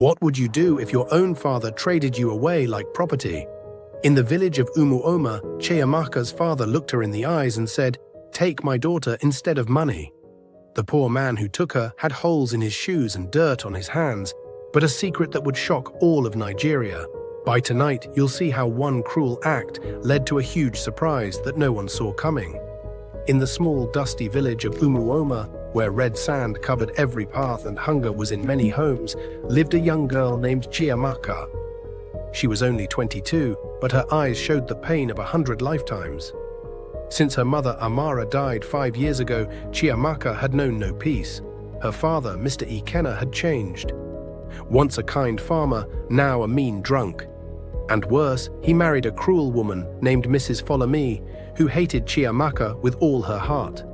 What would you do if your own father traded you away like property? In the village of Umuoma, Chiamaka's father looked her in the eyes and said, "Take my daughter instead of money." The poor man who took her had holes in his shoes and dirt on his hands, but a secret that would shock all of Nigeria. By tonight, you'll see how one cruel act led to a huge surprise that no one saw coming. In the small, dusty village of Umuoma, where red sand covered every path and hunger was in many homes, lived a young girl named Chiamaka. She was only 22, but her eyes showed the pain of 100 lifetimes. Since her mother Amara died 5 years ago, Chiamaka had known no peace. Her father, Mr. Ikenna, had changed. Once a kind farmer, now a mean drunk. And worse, he married a cruel woman named Mrs. Follow-me, who hated Chiamaka with all her heart.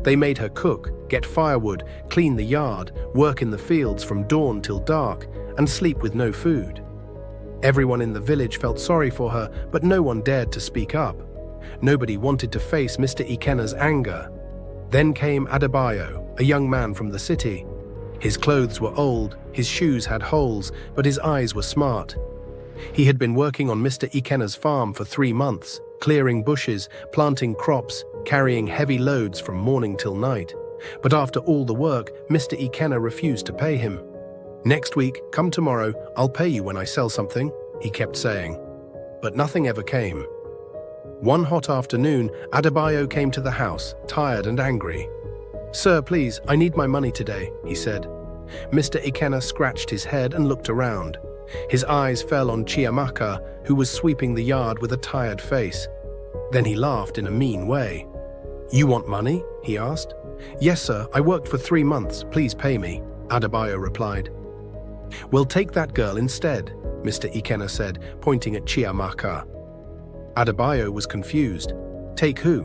They made her cook, get firewood, clean the yard, work in the fields from dawn till dark, and sleep with no food. Everyone in the village felt sorry for her, but no one dared to speak up. Nobody wanted to face Mr. Ikenna's anger. Then came Adebayo, a young man from the city. His clothes were old, his shoes had holes, but his eyes were smart. He had been working on Mr. Ikenna's farm for 3 months, clearing bushes, planting crops, carrying heavy loads from morning till night. But after all the work, Mr. Ikenna refused to pay him. "Next week, come tomorrow, I'll pay you when I sell something," he kept saying. But nothing ever came. One hot afternoon, Adebayo came to the house, tired and angry. "Sir, please, I need my money today," he said. Mr. Ikenna scratched his head and looked around. His eyes fell on Chiamaka, who was sweeping the yard with a tired face. Then he laughed in a mean way. "You want money?" he asked. "Yes, sir, I worked for 3 months, please pay me," Adebayo replied. "Well, take that girl instead," Mr. Ikenna said, pointing at Chiamaka. Adebayo was confused. "Take who?"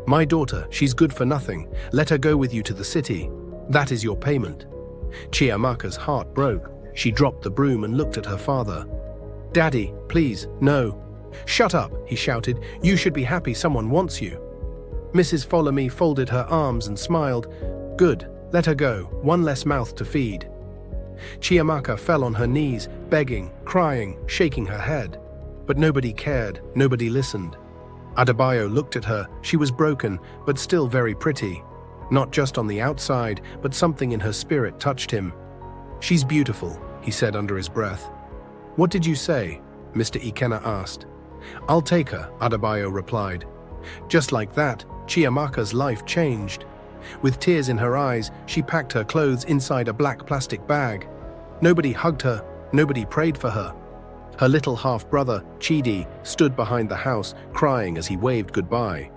"My daughter, she's good for nothing. Let her go with you to the city. That is your payment." Chiamaka's heart broke. She dropped the broom and looked at her father. "Daddy, please, no." "Shut up," he shouted. "You should be happy someone wants you." Mrs. Follow-me folded her arms and smiled. "Good, let her go, one less mouth to feed." Chiamaka fell on her knees, begging, crying, shaking her head. But nobody cared, nobody listened. Adebayo looked at her. She was broken, but still very pretty. Not just on the outside, but something in her spirit touched him. "She's beautiful," he said under his breath. "What did you say?" Mr. Ikenna asked. "I'll take her," Adebayo replied. Just like that, Chiamaka's life changed. With tears in her eyes, she packed her clothes inside a black plastic bag. Nobody hugged her, nobody prayed for her. Her little half-brother, Chidi, stood behind the house, crying as he waved goodbye.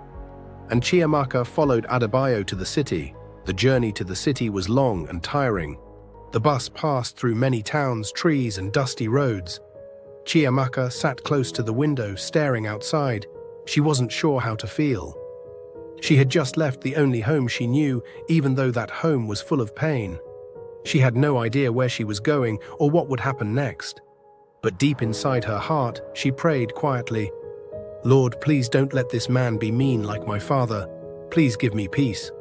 And Chiamaka followed Adebayo to the city. The journey to the city was long and tiring. The bus passed through many towns, trees, and dusty roads. Chiamaka sat close to the window, staring outside. She wasn't sure how to feel. She had just left the only home she knew, even though that home was full of pain. She had no idea where she was going or what would happen next. But deep inside her heart, she prayed quietly, "Lord, please don't let this man be mean like my father. Please give me peace.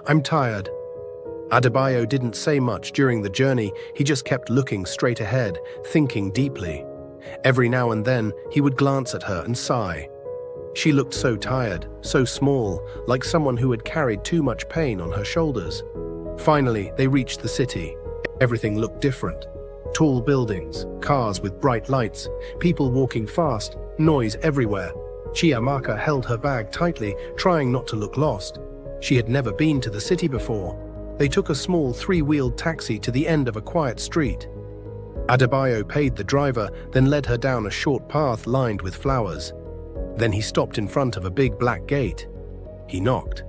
I'm tired." Adebayo didn't say much during the journey. He just kept looking straight ahead, thinking deeply. Every now and then, he would glance at her and sigh. She looked so tired, so small, like someone who had carried too much pain on her shoulders. Finally, they reached the city. Everything looked different. Tall buildings, cars with bright lights, people walking fast, noise everywhere. Chiamaka held her bag tightly, trying not to look lost. She had never been to the city before. They took a small 3-wheeled taxi to the end of a quiet street. Adebayo paid the driver, then led her down a short path lined with flowers. Then he stopped in front of a big black gate. He knocked.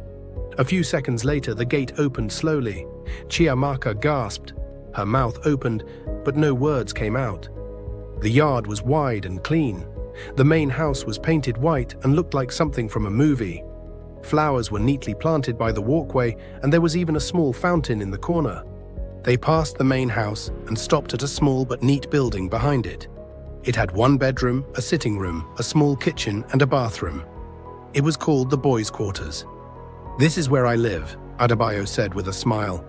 A few seconds later, the gate opened slowly. Chiamaka gasped. Her mouth opened, but no words came out. The yard was wide and clean. The main house was painted white and looked like something from a movie. Flowers were neatly planted by the walkway, and there was even a small fountain in the corner. They passed the main house and stopped at a small but neat building behind it. It had 1 bedroom, a sitting room, a small kitchen, and a bathroom. It was called the boys' quarters. "This is where I live," Adebayo said with a smile.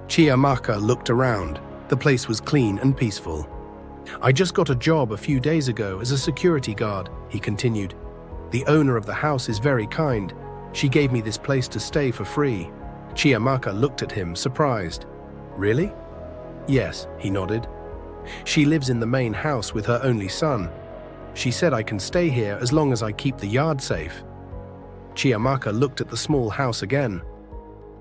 Chiamaka looked around. The place was clean and peaceful. I just got a job a few days ago as a security guard, he continued. The owner of the house is very kind. She gave me this place to stay for free. Chiamaka looked at him, surprised. Really? Yes, he nodded. She lives in the main house with her only son. She said I can stay here as long as I keep the yard safe. Chiamaka looked at the small house again.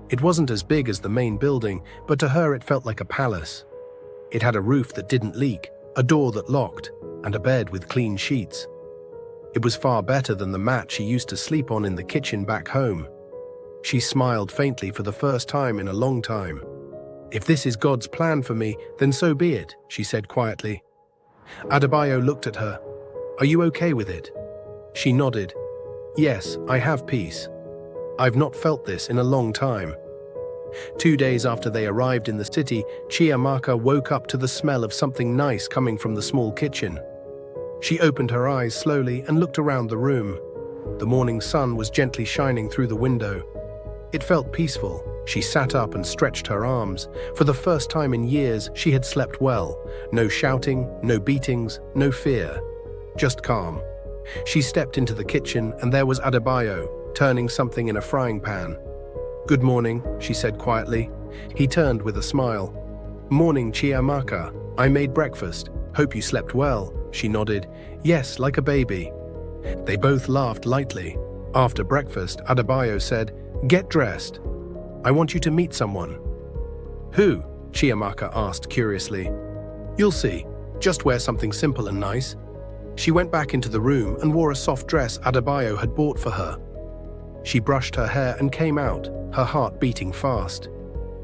It wasn't as big as the main building, but to her it felt like a palace. It had a roof that didn't leak, a door that locked, and a bed with clean sheets. It was far better than the mat she used to sleep on in the kitchen back home. She smiled faintly for the first time in a long time. If this is God's plan for me, then so be it, she said quietly. Adebayo looked at her. Are you okay with it? She nodded. Yes, I have peace. I've not felt this in a long time. 2 days after they arrived in the city, Chiamaka woke up to the smell of something nice coming from the small kitchen. She opened her eyes slowly and looked around the room. The morning sun was gently shining through the window. It felt peaceful. She sat up and stretched her arms. For the first time in years, she had slept well. No shouting, no beatings, no fear. Just calm. She stepped into the kitchen and there was Adebayo, turning something in a frying pan. Good morning, she said quietly. He turned with a smile. Morning, Chiamaka. I made breakfast. Hope you slept well, she nodded. Yes, like a baby. They both laughed lightly. After breakfast, Adebayo said, Get dressed. I want you to meet someone. Who? Chiamaka asked curiously. You'll see. Just wear something simple and nice. She went back into the room and wore a soft dress Adebayo had bought for her. She brushed her hair and came out, her heart beating fast.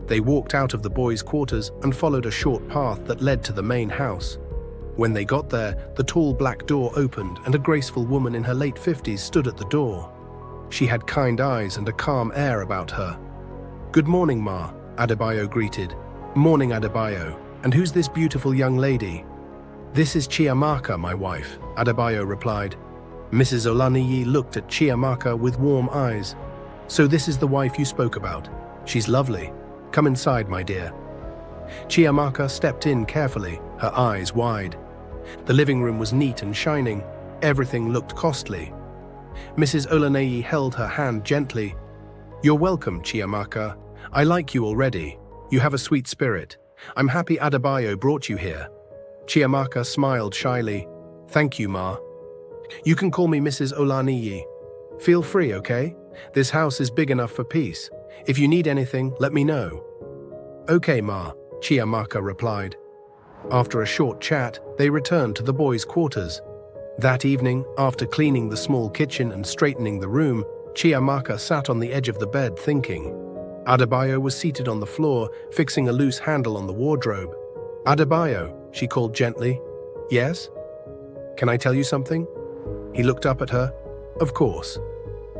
They walked out of the boys' quarters and followed a short path that led to the main house. When they got there, the tall black door opened and a graceful woman in her late 50s stood at the door. She had kind eyes and a calm air about her. Good morning, Ma, Adebayo greeted. Morning, Adebayo. And who's this beautiful young lady? This is Chiamaka, my wife, Adebayo replied. Mrs. Olaniyi looked at Chiamaka with warm eyes. So this is the wife you spoke about. She's lovely. Come inside, my dear. Chiamaka stepped in carefully, her eyes wide. The living room was neat and shining. Everything looked costly. Mrs. Olaniyi held her hand gently. You're welcome, Chiamaka. I like you already. You have a sweet spirit. I'm happy Adebayo brought you here. Chiamaka smiled shyly. Thank you, Ma. You can call me Mrs. Olaniyi. Feel free, okay? This house is big enough for peace. If you need anything, let me know. Okay, Ma, Chiamaka replied. After a short chat, they returned to the boys' quarters. That evening, after cleaning the small kitchen and straightening the room, Chiamaka sat on the edge of the bed thinking. Adebayo was seated on the floor, fixing a loose handle on the wardrobe. Adebayo, she called gently. Yes? Can I tell you something? He looked up at her. Of course.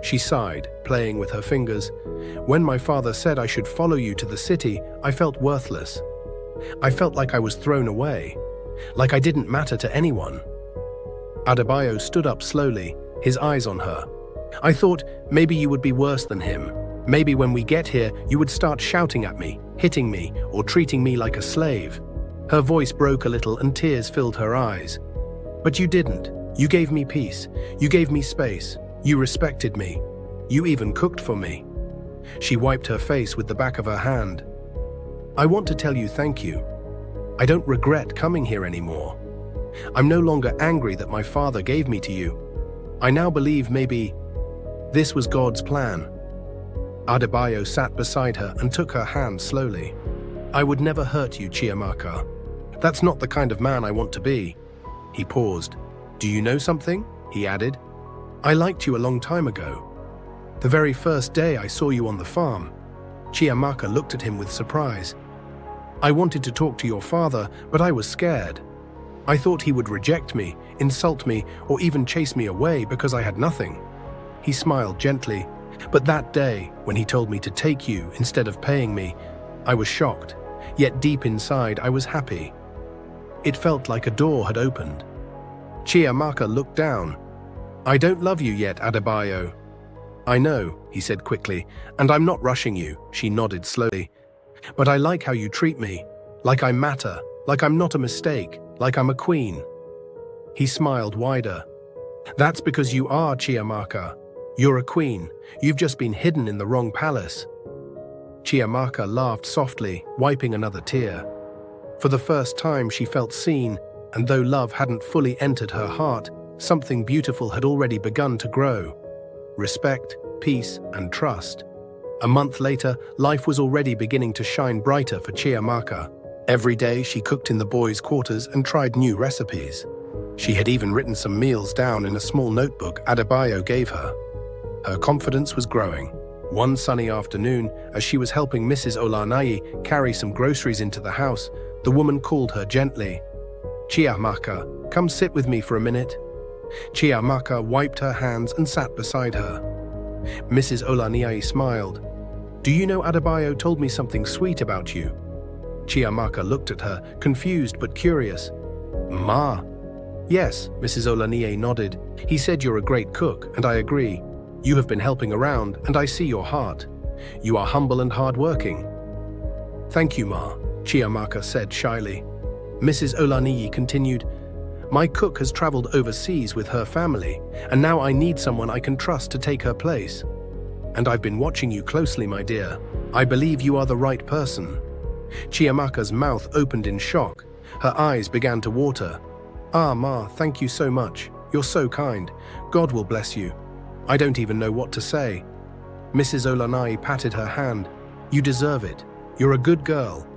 She sighed, playing with her fingers. When my father said I should follow you to the city, I felt worthless. I felt like I was thrown away, like I didn't matter to anyone. Adebayo stood up slowly, his eyes on her. I thought maybe you would be worse than him. Maybe when we get here, you would start shouting at me, hitting me, or treating me like a slave. Her voice broke a little and tears filled her eyes. But you didn't. You gave me peace. You gave me space. You respected me. You even cooked for me. She wiped her face with the back of her hand. I want to tell you thank you. I don't regret coming here anymore. I'm no longer angry that my father gave me to you. I now believe maybe this was God's plan. Adebayo sat beside her and took her hand slowly. I would never hurt you, Chiamaka. That's not the kind of man I want to be. He paused. Do you know something? He added. I liked you a long time ago. The very first day I saw you on the farm. Chiamaka looked at him with surprise. I wanted to talk to your father, but I was scared. I thought he would reject me, insult me, or even chase me away because I had nothing. He smiled gently, but that day, when he told me to take you instead of paying me, I was shocked, yet deep inside I was happy. It felt like a door had opened. Chiamaka looked down. I don't love you yet, Adebayo. I know, he said quickly, and I'm not rushing you, she nodded slowly. But I like how you treat me. Like I matter, like I'm not a mistake, like I'm a queen. He smiled wider. That's because you are, Chiamaka. You're a queen. You've just been hidden in the wrong palace. Chiamaka laughed softly, wiping another tear. For the first time she felt seen, and though love hadn't fully entered her heart, something beautiful had already begun to grow. Respect, peace, and trust. A month later, life was already beginning to shine brighter for Chiamaka. Every day she cooked in the boys' quarters and tried new recipes. She had even written some meals down in a small notebook Adebayo gave her. Her confidence was growing. One sunny afternoon, as she was helping Mrs. Olanayi carry some groceries into the house, the woman called her gently. Chiamaka, come sit with me for a minute. Chiamaka wiped her hands and sat beside her. Mrs. Olaniyi smiled. Do you know Adebayo told me something sweet about you? Chiamaka looked at her, confused but curious. Ma? Yes, Mrs. Olaniyi nodded. He said you're a great cook, and I agree. You have been helping around, and I see your heart. You are humble and hardworking. Thank you, Ma, Chiamaka said shyly. Mrs. Olaniyi continued, my cook has traveled overseas with her family, and now I need someone I can trust to take her place. And I've been watching you closely, my dear. I believe you are the right person. Chiamaka's mouth opened in shock. Her eyes began to water. Ah, Ma, thank you so much. You're so kind. God will bless you. I don't even know what to say. Mrs. Olanayi patted her hand. You deserve it. You're a good girl.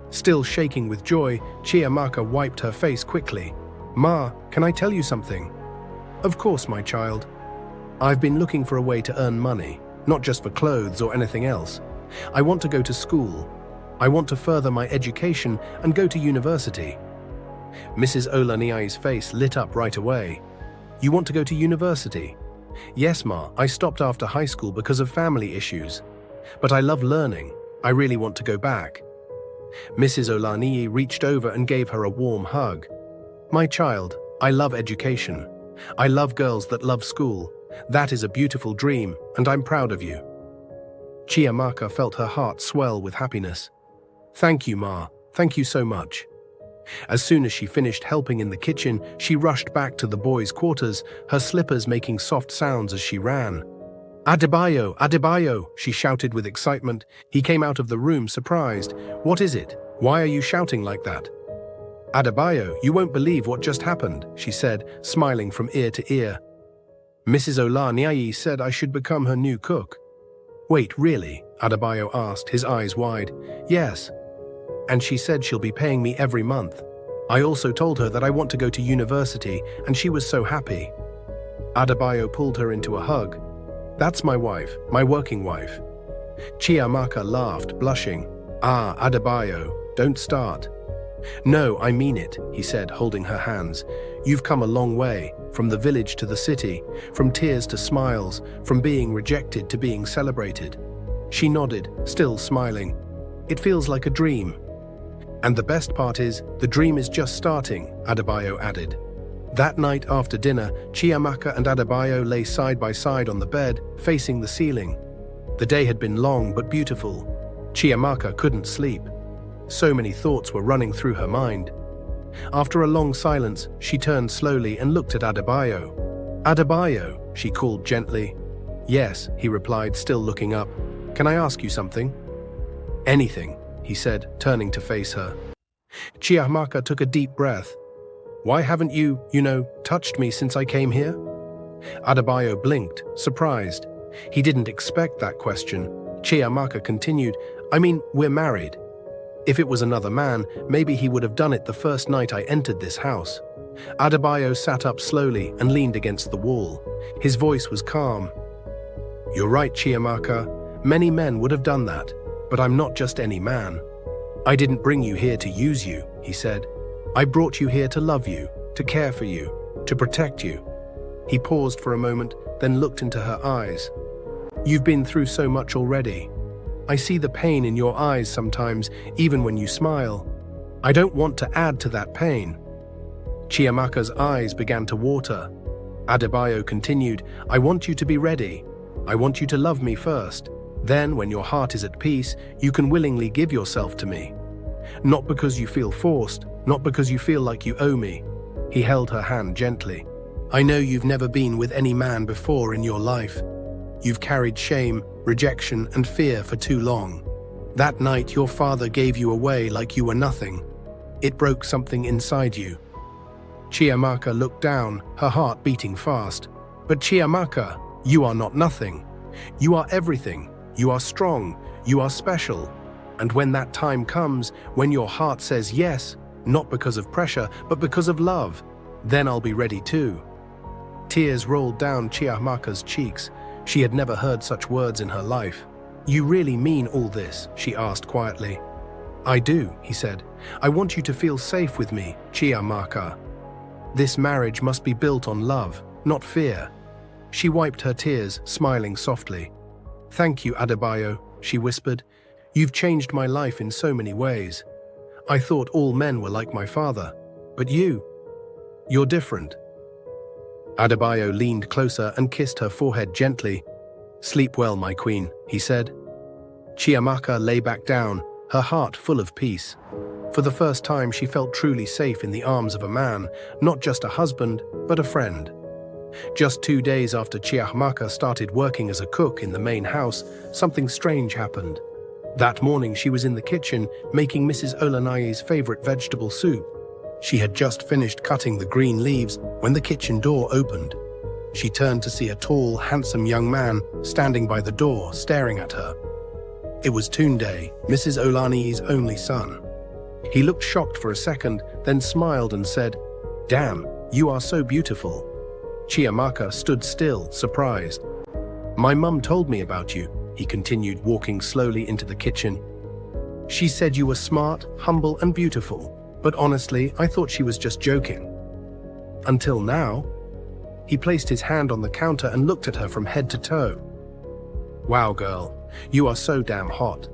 Still shaking with joy, Chiamaka wiped her face quickly. Ma, can I tell you something? Of course, my child. I've been looking for a way to earn money, not just for clothes or anything else. I want to go to school. I want to further my education and go to university. Mrs. Olaniyi's face lit up right away. You want to go to university? Yes, Ma, I stopped after high school because of family issues. But I love learning. I really want to go back. Mrs. Olaniyi reached over and gave her a warm hug. My child, I love education. I love girls that love school. That is a beautiful dream, and I'm proud of you. Chiamaka felt her heart swell with happiness. Thank you, Ma. Thank you so much. As soon as she finished helping in the kitchen, she rushed back to the boys' quarters, her slippers making soft sounds as she ran. Adebayo, Adebayo, she shouted with excitement. He came out of the room surprised. What is it? Why are you shouting like that? Adebayo, you won't believe what just happened, she said, smiling from ear to ear. Mrs. Olaniyi said I should become her new cook. Wait, really? Adebayo asked, his eyes wide. Yes. And she said she'll be paying me every month. I also told her that I want to go to university, and she was so happy. Adebayo pulled her into a hug. That's my wife, my working wife. Chiamaka laughed, blushing. Ah, Adebayo, don't start. No, I mean it, he said, holding her hands. You've come a long way, from the village to the city, from tears to smiles, from being rejected to being celebrated. She nodded, still smiling. It feels like a dream. And the best part is, the dream is just starting, Adebayo added. That night after dinner, Chiamaka and Adebayo lay side by side on the bed, facing the ceiling. The day had been long but beautiful. Chiamaka couldn't sleep. So many thoughts were running through her mind. After a long silence, she turned slowly and looked at Adebayo. Adebayo, she called gently. Yes, he replied, still looking up. Can I ask you something? Anything, he said, turning to face her. Chiamaka took a deep breath. Why haven't you, touched me since I came here? Adebayo blinked, surprised. He didn't expect that question. Chiamaka continued, I mean, we're married. If it was another man, maybe he would have done it the first night I entered this house. Adebayo sat up slowly and leaned against the wall. His voice was calm. You're right, Chiamaka. Many men would have done that, but I'm not just any man. I didn't bring you here to use you, he said. I brought you here to love you, to care for you, to protect you. He paused for a moment, then looked into her eyes. You've been through so much already. I see the pain in your eyes sometimes, even when you smile. I don't want to add to that pain. Chiamaka's eyes began to water. Adebayo continued, I want you to be ready. I want you to love me first. Then, when your heart is at peace, you can willingly give yourself to me. Not because you feel forced, not because you feel like you owe me. He held her hand gently. I know you've never been with any man before in your life. You've carried shame, rejection, and fear for too long. That night your father gave you away like you were nothing. It broke something inside you. Chiamaka looked down, her heart beating fast. But Chiamaka, you are not nothing. You are everything. You are strong. You are special. And when that time comes, when your heart says yes, not because of pressure, but because of love, then I'll be ready too. Tears rolled down Chiamaka's cheeks. She had never heard such words in her life. You really mean all this? She asked quietly. I do, he said. I want you to feel safe with me, Chiamaka. This marriage must be built on love, not fear. She wiped her tears, smiling softly. Thank you, Adebayo, she whispered. You've changed my life in so many ways. I thought all men were like my father, but you're different. Adebayo leaned closer and kissed her forehead gently. Sleep well, my queen, he said. Chiamaka lay back down, her heart full of peace. For the first time, she felt truly safe in the arms of a man, not just a husband, but a friend. Just 2 days after Chiamaka started working as a cook in the main house, something strange happened. That morning, she was in the kitchen making Mrs. Olanaye's favorite vegetable soup. She had just finished cutting the green leaves when the kitchen door opened. She turned to see a tall, handsome young man standing by the door, staring at her. It was Tunde, Mrs. Olanaye's only son. He looked shocked for a second, then smiled and said, Damn, you are so beautiful. Chiamaka stood still, surprised. My mum told me about you, he continued, walking slowly into the kitchen. She said you were smart, humble, and beautiful, but honestly, I thought she was just joking. Until now. He placed his hand on the counter and looked at her from head to toe. Wow, girl, you are so damn hot.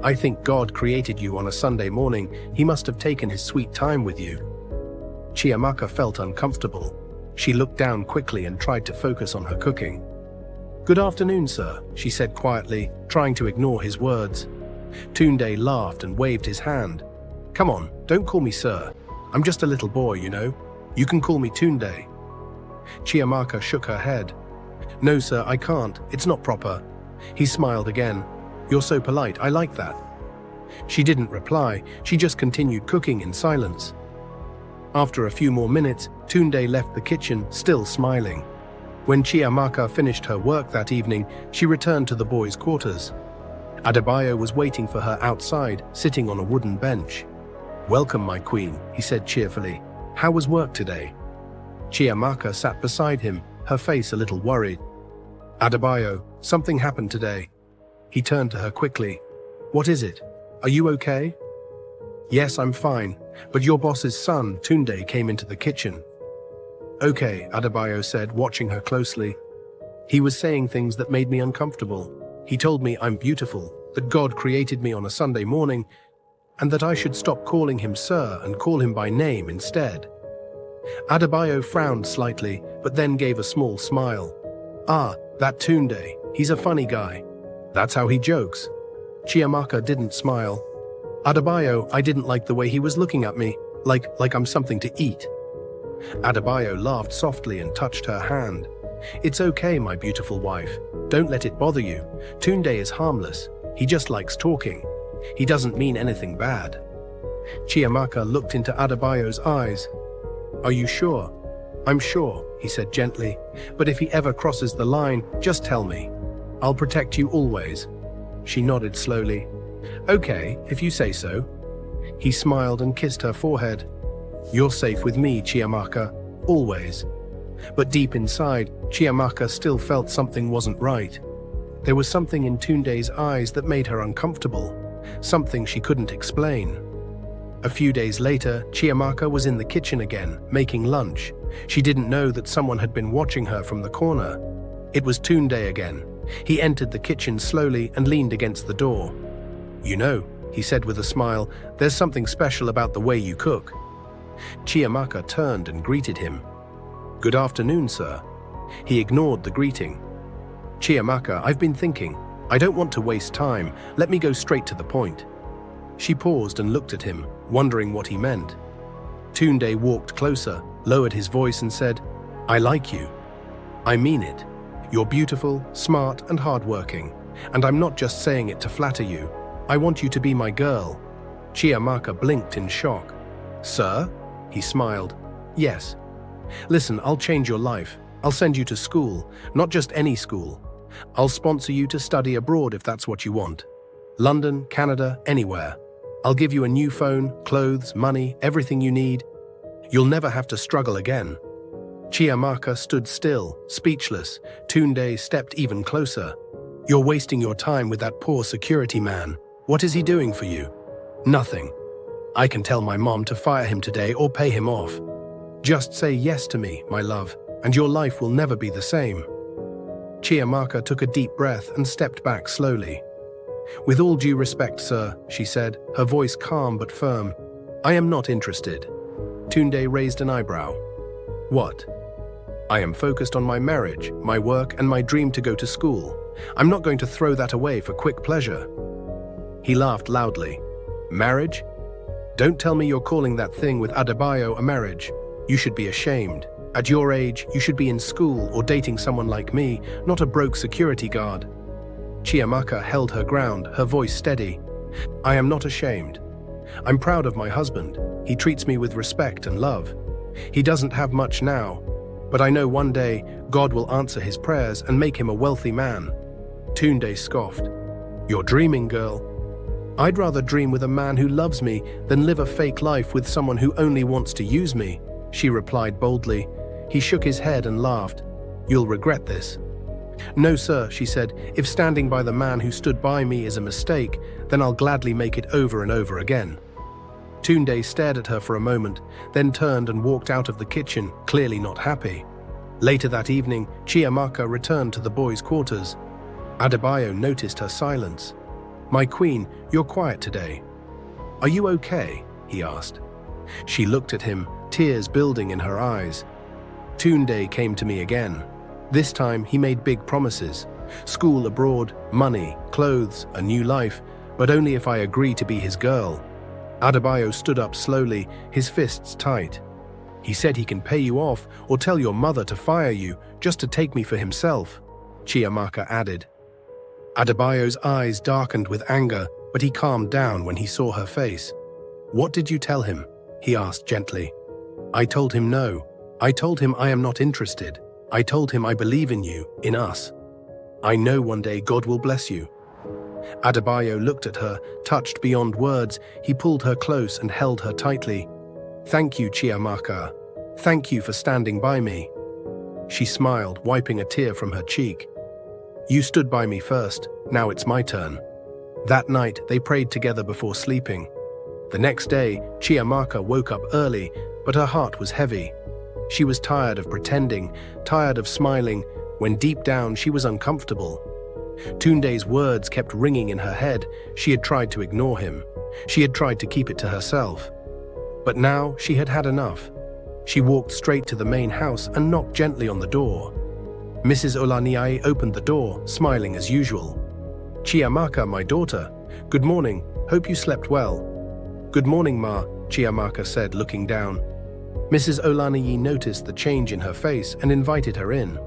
I think God created you on a Sunday morning. He must have taken his sweet time with you. Chiamaka felt uncomfortable. She looked down quickly and tried to focus on her cooking. Good afternoon, sir, she said quietly, trying to ignore his words. Tunde laughed and waved his hand. Come on, don't call me sir. I'm just a little boy, you know. You can call me Tunde. Chiamaka shook her head. No, sir, I can't. It's not proper. He smiled again. You're so polite. I like that. She didn't reply. She just continued cooking in silence. After a few more minutes, Tunde left the kitchen, still smiling. When Chiamaka finished her work that evening, she returned to the boys' quarters. Adebayo was waiting for her outside, sitting on a wooden bench. Welcome, my queen, he said cheerfully. How was work today? Chiamaka sat beside him, her face a little worried. Adebayo, something happened today. He turned to her quickly. What is it? Are you okay? Yes, I'm fine, but your boss's son, Tunde, came into the kitchen. Okay, Adebayo said, watching her closely. He was saying things that made me uncomfortable. He told me I'm beautiful, that God created me on a Sunday morning, and that I should stop calling him sir and call him by name instead. Adebayo frowned slightly, but then gave a small smile. Ah, that Tunde, he's a funny guy. That's how he jokes. Chiamaka didn't smile. Adebayo, I didn't like the way he was looking at me, like I'm something to eat. Adebayo laughed softly and touched her hand. It's okay, my beautiful wife. Don't let it bother you. Tunde is harmless. He just likes talking. He doesn't mean anything bad. Chiamaka looked into Adebayo's eyes. Are you sure? I'm sure, he said gently. But if he ever crosses the line, just tell me. I'll protect you always. She nodded slowly. Okay, if you say so. He smiled and kissed her forehead. You're safe with me, Chiamaka, always. But deep inside, Chiamaka still felt something wasn't right. There was something in Tunde's eyes that made her uncomfortable, something she couldn't explain. A few days later, Chiamaka was in the kitchen again, making lunch. She didn't know that someone had been watching her from the corner. It was Tunde again. He entered the kitchen slowly and leaned against the door. You know, he said with a smile, there's something special about the way you cook. Chiamaka turned and greeted him. Good afternoon, sir. He ignored the greeting. Chiamaka, I've been thinking. I don't want to waste time. Let me go straight to the point. She paused and looked at him, wondering what he meant. Tunde walked closer, lowered his voice and said, "I like you. I mean it. You're beautiful, smart and hardworking. And I'm not just saying it to flatter you. I want you to be my girl." Chiamaka blinked in shock. "Sir?" He smiled. "Yes. Listen, I'll change your life. I'll send you to school, not just any school. I'll sponsor you to study abroad if that's what you want. London, Canada, anywhere. I'll give you a new phone, clothes, money, everything you need. You'll never have to struggle again." Chiamaka stood still, speechless. Tunde stepped even closer. "You're wasting your time with that poor security man. What is he doing for you?" "Nothing. I can tell my mom to fire him today or pay him off. Just say yes to me, my love, and your life will never be the same." Chiamaka took a deep breath and stepped back slowly. "With all due respect, sir," she said, her voice calm but firm, "I am not interested." Tunde raised an eyebrow. "What?" "I am focused on my marriage, my work, and my dream to go to school. I'm not going to throw that away for quick pleasure." He laughed loudly. "Marriage? Don't tell me you're calling that thing with Adebayo a marriage. You should be ashamed. At your age, you should be in school or dating someone like me, not a broke security guard." Chiamaka held her ground, her voice steady. "I am not ashamed. I'm proud of my husband. He treats me with respect and love. He doesn't have much now, but I know one day God will answer his prayers and make him a wealthy man." Tunde scoffed. "You're dreaming, girl." "I'd rather dream with a man who loves me than live a fake life with someone who only wants to use me," she replied boldly. He shook his head and laughed. "You'll regret this." "No, sir," she said. "If standing by the man who stood by me is a mistake, then I'll gladly make it over and over again." Tunde stared at her for a moment, then turned and walked out of the kitchen, clearly not happy. Later that evening, Chiamaka returned to the boys' quarters. Adebayo noticed her silence. "My queen, you're quiet today. Are you okay?" he asked. She looked at him, tears building in her eyes. Tunde came to me again. This time he made big promises. School abroad, money, clothes, a new life, but only if I agree to be his girl. Adebayo stood up slowly, his fists tight. "He said he can pay you off or tell your mother to fire you just to take me for himself," Chiamaka added. Adebayo's eyes darkened with anger, but he calmed down when he saw her face. "What did you tell him?" he asked gently. "I told him no. I told him I am not interested. I told him I believe in you, in us. I know one day God will bless you." Adebayo looked at her, touched beyond words. He pulled her close and held her tightly. "Thank you, Chiamaka. Thank you for standing by me." She smiled, wiping a tear from her cheek. "You stood by me first, now it's my turn." That night, they prayed together before sleeping. The next day, Chiamaka woke up early, but her heart was heavy. She was tired of pretending, tired of smiling, when deep down she was uncomfortable. Tunde's words kept ringing in her head. She had tried to ignore him. She had tried to keep it to herself. But now she had had enough. She walked straight to the main house and knocked gently on the door. Mrs. Olaniyi opened the door, smiling as usual. "Chiamaka, my daughter. Good morning. Hope you slept well." "Good morning, Ma," Chiamaka said, looking down. Mrs. Olaniyi noticed the change in her face and invited her in.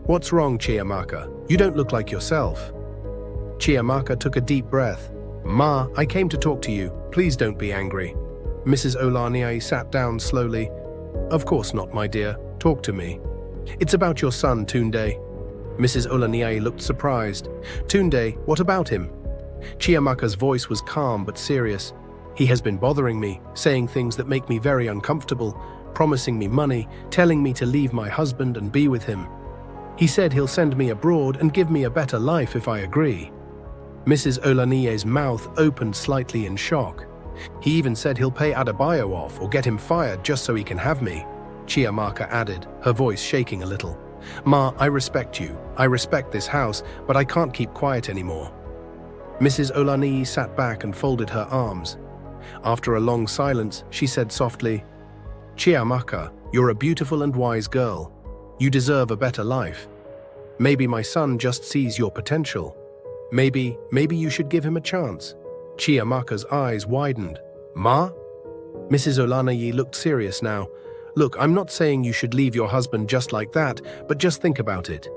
"What's wrong, Chiamaka? You don't look like yourself." Chiamaka took a deep breath. "Ma, I came to talk to you. Please don't be angry." Mrs. Olaniyi sat down slowly. "Of course not, my dear. Talk to me." "It's about your son, Tunde." Mrs. Olaniyi looked surprised. "Tunde, what about him?" Chiamaka's voice was calm but serious. "He has been bothering me, saying things that make me very uncomfortable, promising me money, telling me to leave my husband and be with him. He said he'll send me abroad and give me a better life if I agree." Mrs. Olaniyi's mouth opened slightly in shock. "He even said he'll pay Adebayo off or get him fired just so he can have me," Chiamaka added, her voice shaking a little. "Ma, I respect you. I respect this house, but I can't keep quiet anymore." Mrs. Olaniyi sat back and folded her arms. After a long silence, she said softly, "Chiamaka, you're a beautiful and wise girl. You deserve a better life. Maybe my son just sees your potential. Maybe you should give him a chance." Chiamaka's eyes widened. Ma? Mrs. Olaniyi looked serious now. Look, I'm not saying you should leave your husband just like that, but just think about it.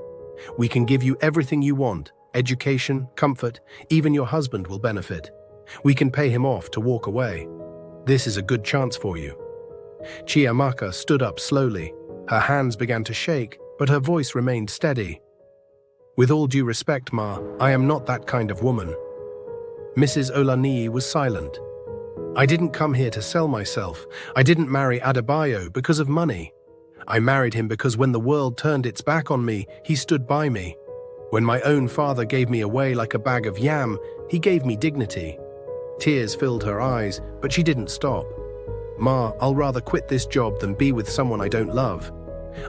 We can give you everything you want, education, comfort, even your husband will benefit. We can pay him off to walk away. This is a good chance for you. Chiamaka stood up slowly. Her hands began to shake, but her voice remained steady. With all due respect, Ma, I am not that kind of woman. Mrs. Olaniyi was silent. I didn't come here to sell myself. I didn't marry Adebayo because of money. I married him because when the world turned its back on me, he stood by me. When my own father gave me away like a bag of yam, he gave me dignity. Tears filled her eyes, but she didn't stop. Ma, I'll rather quit this job than be with someone I don't love.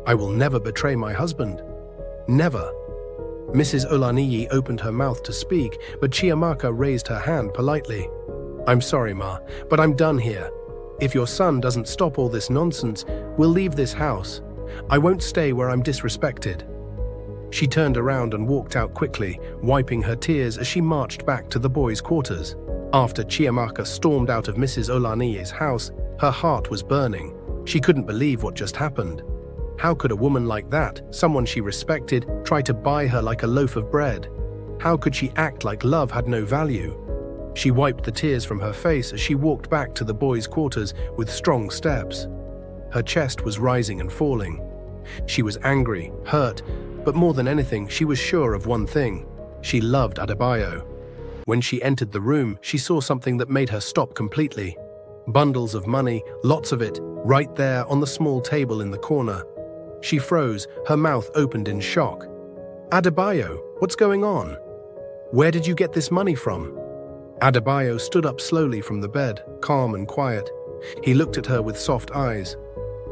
I will never betray my husband. Never. Mrs. Olaniyi opened her mouth to speak, but Chiamaka raised her hand politely. I'm sorry, Ma, but I'm done here. If your son doesn't stop all this nonsense, we'll leave this house. I won't stay where I'm disrespected. She turned around and walked out quickly, wiping her tears as she marched back to the boys' quarters. After Chiamaka stormed out of Mrs. Olaniyi's house, her heart was burning. She couldn't believe what just happened. How could a woman like that, someone she respected, try to buy her like a loaf of bread? How could she act like love had no value? She wiped the tears from her face as she walked back to the boys' quarters with strong steps. Her chest was rising and falling. She was angry, hurt, but more than anything, she was sure of one thing. She loved Adebayo. When she entered the room, she saw something that made her stop completely. Bundles of money, lots of it, right there on the small table in the corner. She froze, her mouth opened in shock. Adebayo, what's going on? Where did you get this money from? Adebayo stood up slowly from the bed, calm and quiet. He looked at her with soft eyes.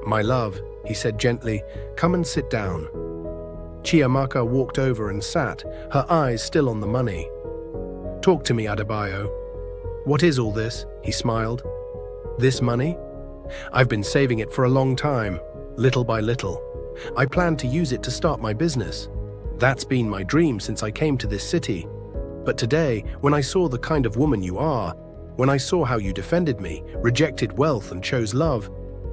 My love, he said gently, come and sit down. Chiamaka walked over and sat, her eyes still on the money. Talk to me, Adebayo. What is all this? He smiled. This money? I've been saving it for a long time, little by little. I plan to use it to start my business. That's been my dream since I came to this city. But today, when I saw the kind of woman you are, when I saw how you defended me, rejected wealth and chose love,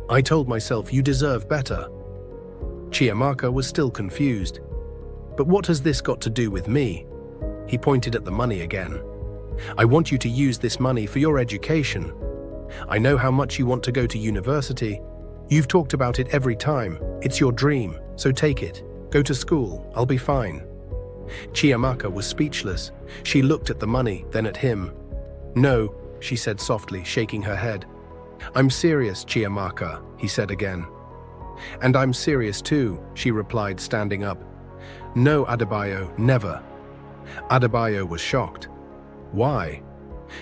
I told myself you deserve better. Chiamaka was still confused. But what has this got to do with me? He pointed at the money again. I want you to use this money for your education. I know how much you want to go to university. You've talked about it every time. It's your dream, so take it. Go to school, I'll be fine. Chiamaka was speechless. She looked at the money, then at him. No, she said softly, shaking her head. I'm serious, Chiamaka, he said again. And I'm serious too, she replied, standing up. No, Adebayo, never. Adebayo was shocked. Why?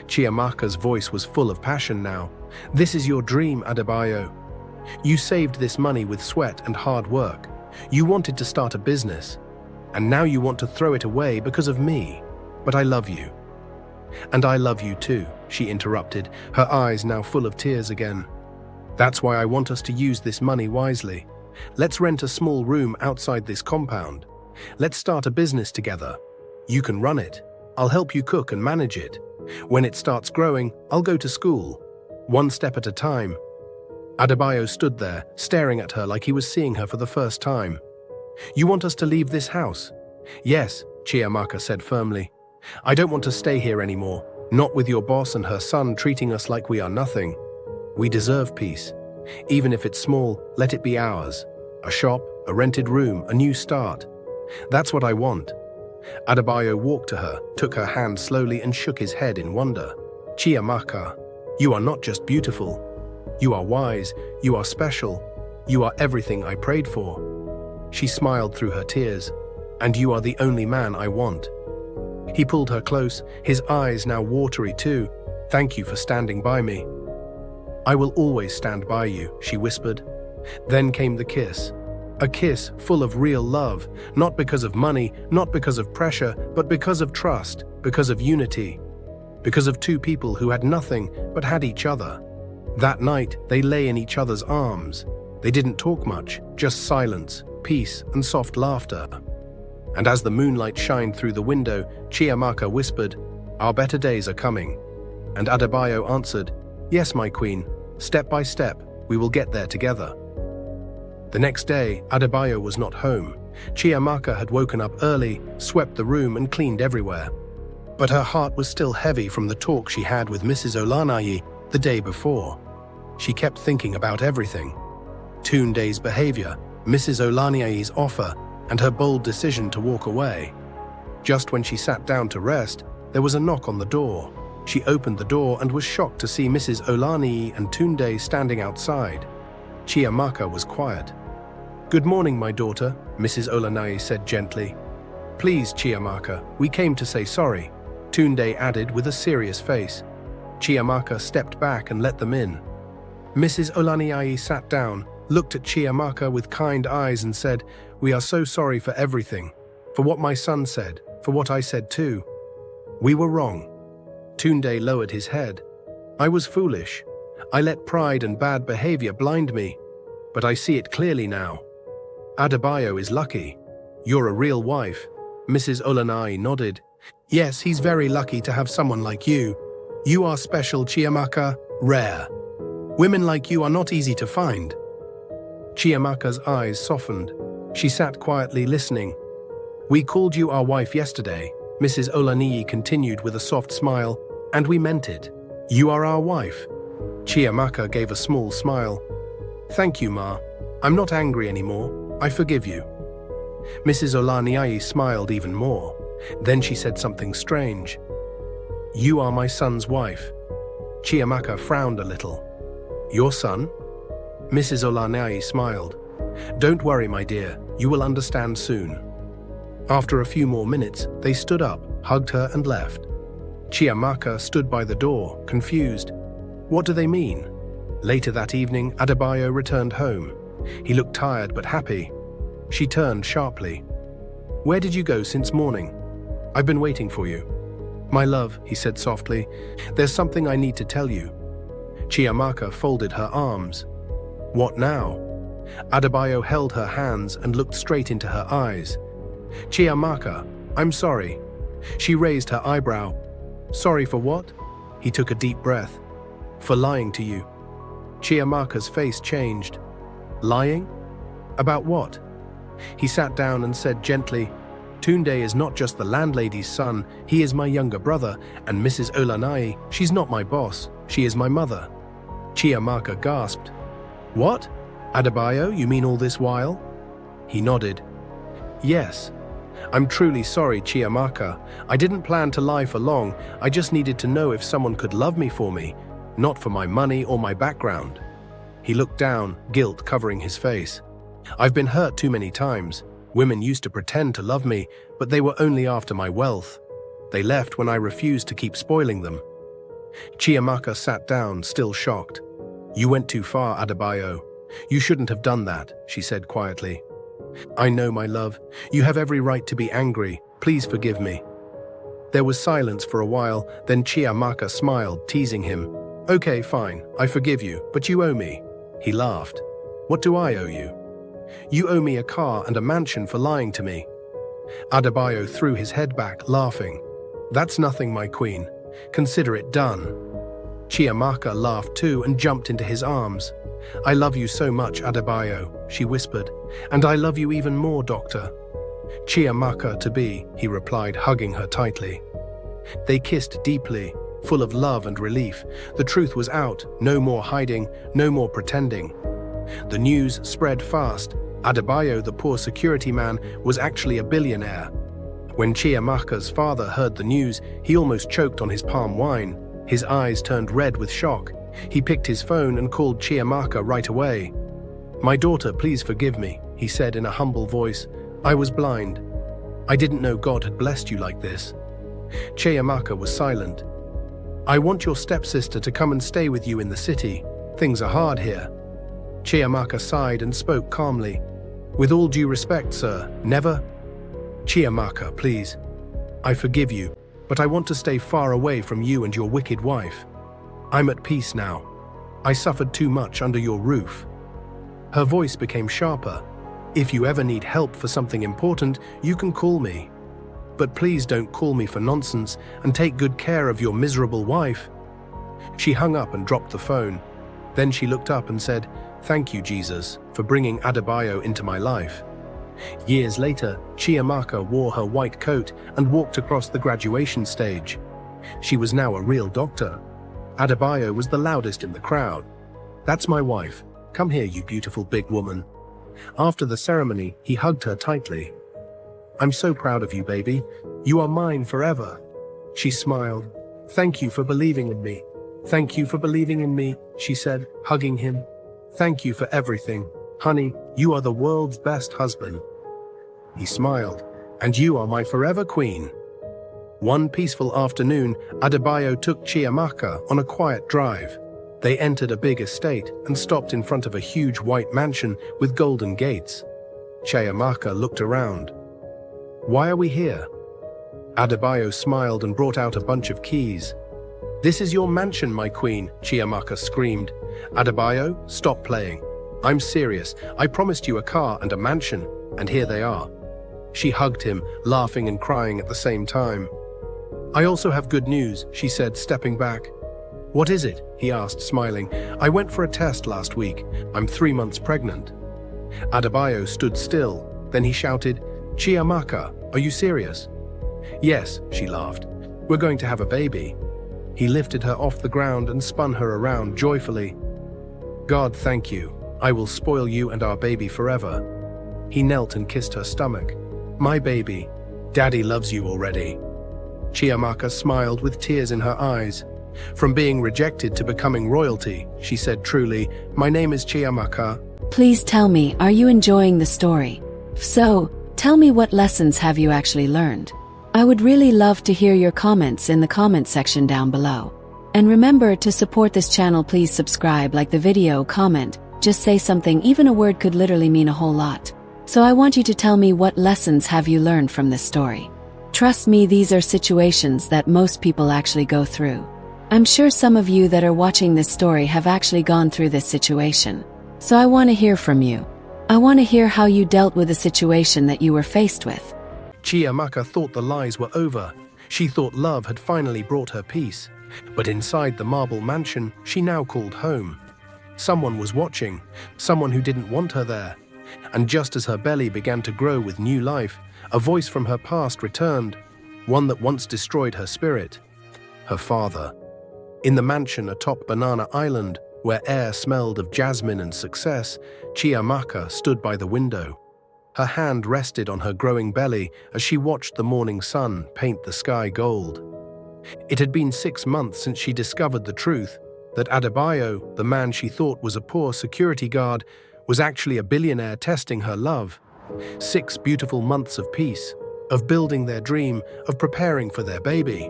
Chiamaka's voice was full of passion now. This is your dream, Adebayo. You saved this money with sweat and hard work. You wanted to start a business. And now you want to throw it away because of me. But I love you. And I love you too, she interrupted, her eyes now full of tears again. That's why I want us to use this money wisely. Let's rent a small room outside this compound. Let's start a business together. You can run it. I'll help you cook and manage it. When it starts growing, I'll go to school. One step at a time. Adebayo stood there, staring at her like he was seeing her for the first time. You want us to leave this house? Yes, Chiamaka said firmly. I don't want to stay here anymore, not with your boss and her son treating us like we are nothing. We deserve peace. Even if it's small, let it be ours. A shop, a rented room, a new start. That's what I want. Adebayo walked to her, took her hand slowly and shook his head in wonder. Chiamaka, you are not just beautiful. You are wise, you are special. You are everything I prayed for. She smiled through her tears. And you are the only man I want. He pulled her close, his eyes now watery too. Thank you for standing by me. I will always stand by you, she whispered. Then came the kiss. A kiss full of real love, not because of money, not because of pressure, but because of trust, because of unity. Because of two people who had nothing but had each other. That night, they lay in each other's arms. They didn't talk much, just silence, peace, and soft laughter. And as the moonlight shined through the window, Chiamaka whispered, Our better days are coming. And Adebayo answered, "Yes, my queen. Step by step, we will get there together." The next day, Adebayo was not home. Chiamaka had woken up early, swept the room and cleaned everywhere. But her heart was still heavy from the talk she had with Mrs. Olanayi the day before. She kept thinking about everything. Tunde's behavior, Mrs. Olanayi's offer, and her bold decision to walk away. Just when she sat down to rest, there was a knock on the door. She opened the door and was shocked to see Mrs. Olanayi and Tunde standing outside. Chiamaka was quiet. "Good morning, my daughter," Mrs. Olanayi said gently. "Please, Chiamaka, we came to say sorry," Tunde added with a serious face. Chiamaka stepped back and let them in. Mrs. Olanayi sat down, looked at Chiamaka with kind eyes and said, "We are so sorry for everything, for what my son said, for what I said too. We were wrong." Tunde lowered his head. "I was foolish. I let pride and bad behavior blind me, but I see it clearly now. Adebayo is lucky. You're a real wife." Mrs. Olanayi nodded. "Yes, he's very lucky to have someone like you. You are special, Chiamaka, rare. Women like you are not easy to find." Chiamaka's eyes softened. She sat quietly listening. "We called you our wife yesterday," Mrs. Olanayi continued with a soft smile, "and we meant it. You are our wife." Chiamaka gave a small smile. "Thank you, Ma. I'm not angry anymore. I forgive you." Mrs. Olanayi smiled even more. Then she said something strange. "You are my son's wife." Chiamaka frowned a little. "Your son?" Mrs. Olanayi smiled. "Don't worry, my dear. You will understand soon." After a few more minutes, they stood up, hugged her and left. Chiamaka stood by the door, confused. What do they mean? Later that evening, Adebayo returned home. He looked tired but happy. She turned sharply. "Where did you go since morning? I've been waiting for you." "My love," he said softly, "there's something I need to tell you." Chiamaka folded her arms. "What now?" Adebayo held her hands and looked straight into her eyes. "Chiamaka, I'm sorry." She raised her eyebrow. "Sorry for what?" He took a deep breath. "For lying to you." Chiamaka's face changed. "Lying? About what?" He sat down and said gently, "Tunde is not just the landlady's son, he is my younger brother, and Mrs. Olanayi, she's not my boss, she is my mother." Chiamaka gasped. "What? Adebayo, you mean all this while?" He nodded. "Yes. I'm truly sorry, Chiamaka. I didn't plan to lie for long, I just needed to know if someone could love me for me, not for my money or my background." He looked down, guilt covering his face. "I've been hurt too many times. Women used to pretend to love me, but they were only after my wealth. They left when I refused to keep spoiling them." Chiamaka sat down, still shocked. "You went too far, Adebayo. You shouldn't have done that," she said quietly. "I know, my love. You have every right to be angry. Please forgive me." There was silence for a while, then Chiamaka smiled, teasing him. "Okay, fine. I forgive you, but you owe me." He laughed. "What do I owe you?" "You owe me a car and a mansion for lying to me." Adebayo threw his head back, laughing. "That's nothing, my queen. Consider it done." Chiamaka laughed too and jumped into his arms. "I love you so much, Adebayo," she whispered. "And I love you even more, Doctor." "Chiamaka to be," he replied, hugging her tightly. They kissed deeply, full of love and relief. The truth was out, no more hiding, no more pretending. The news spread fast. Adebayo, the poor security man, was actually a billionaire. When Chiamaka's father heard the news, he almost choked on his palm wine. His eyes turned red with shock. He picked his phone and called Chiamaka right away. "My daughter, please forgive me," he said in a humble voice. "I was blind. I didn't know God had blessed you like this." Chiamaka was silent. "I want your stepsister to come and stay with you in the city. Things are hard here." Chiamaka sighed and spoke calmly. "With all due respect, sir, never." "Chiamaka, please. I forgive you, but I want to stay far away from you and your wicked wife. I'm at peace now. I suffered too much under your roof." Her voice became sharper. "If you ever need help for something important, you can call me. But please don't call me for nonsense and take good care of your miserable wife." She hung up and dropped the phone. Then she looked up and said, "Thank you, Jesus, for bringing Adebayo into my life." Years later, Chiamaka wore her white coat and walked across the graduation stage. She was now a real doctor. Adebayo was the loudest in the crowd. "That's my wife. Come here, you beautiful big woman." After the ceremony, he hugged her tightly. "I'm so proud of you, baby. You are mine forever." She smiled. "Thank you for believing in me. Thank you for believing in me," she said, hugging him. "Thank you for everything. Honey, you are the world's best husband." He smiled. "And you are my forever queen." One peaceful afternoon, Adebayo took Chiamaka on a quiet drive. They entered a big estate and stopped in front of a huge white mansion with golden gates. Chiamaka looked around. "Why are we here?" Adebayo smiled and brought out a bunch of keys. "This is your mansion, my queen," Chiamaka screamed. "Adebayo, stop playing. I'm serious. I promised you a car and a mansion, and here they are." She hugged him, laughing and crying at the same time. "I also have good news," she said, stepping back. "What is it?" he asked, smiling. "I went for a test last week. I'm 3 months pregnant." Adebayo stood still. Then he shouted, "Chiamaka, are you serious?" "Yes," she laughed. "We're going to have a baby." He lifted her off the ground and spun her around joyfully. "God, thank you. I will spoil you and our baby forever." He knelt and kissed her stomach. "My baby, Daddy loves you already." Chiamaka smiled with tears in her eyes. "From being rejected to becoming royalty," she said truly, "my name is Chiamaka." Please tell me, are you enjoying the story? If so, tell me what lessons have you actually learned? I would really love to hear your comments in the comment section down below. And remember to support this channel, please subscribe, like the video, comment, just say something, even a word could literally mean a whole lot. So I want you to tell me what lessons have you learned from this story. Trust me, these are situations that most people actually go through. I'm sure some of you that are watching this story have actually gone through this situation. So I want to hear from you. I want to hear how you dealt with the situation that you were faced with. Chiamaka thought the lies were over. She thought love had finally brought her peace. But inside the marble mansion, she now called home. Someone was watching, someone who didn't want her there. And just as her belly began to grow with new life, a voice from her past returned, one that once destroyed her spirit. Her father. In the mansion atop Banana Island, where air smelled of jasmine and success, Chiamaka stood by the window. Her hand rested on her growing belly as she watched the morning sun paint the sky gold. It had been 6 months since she discovered the truth, that Adebayo, the man she thought was a poor security guard, was actually a billionaire testing her love. 6 beautiful months of peace, of building their dream, of preparing for their baby.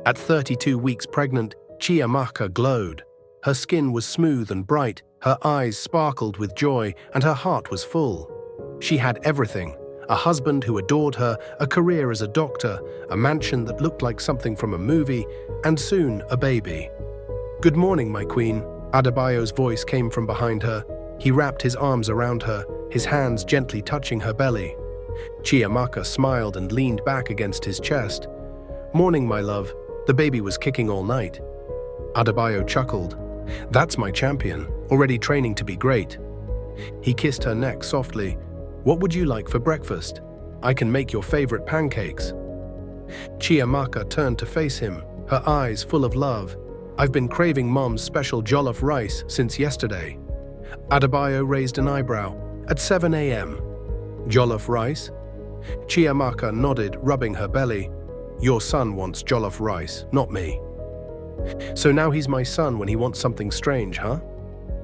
At 32 weeks pregnant, Chiamaka glowed. Her skin was smooth and bright, her eyes sparkled with joy, and her heart was full. She had everything: a husband who adored her, a career as a doctor, a mansion that looked like something from a movie, and soon a baby. "Good morning, my queen," Adebayo's voice came from behind her. He wrapped his arms around her, his hands gently touching her belly. Chiamaka smiled and leaned back against his chest. "Morning, my love. The baby was kicking all night." Adebayo chuckled. "That's my champion, already training to be great." He kissed her neck softly. "What would you like for breakfast? I can make your favorite pancakes." Chiamaka turned to face him, her eyes full of love. "I've been craving Mom's special jollof rice since yesterday." Adebayo raised an eyebrow. "At 7 a.m. Jollof rice?" Chiamaka nodded, rubbing her belly. "Your son wants jollof rice, not me." "So now he's my son when he wants something strange, huh?"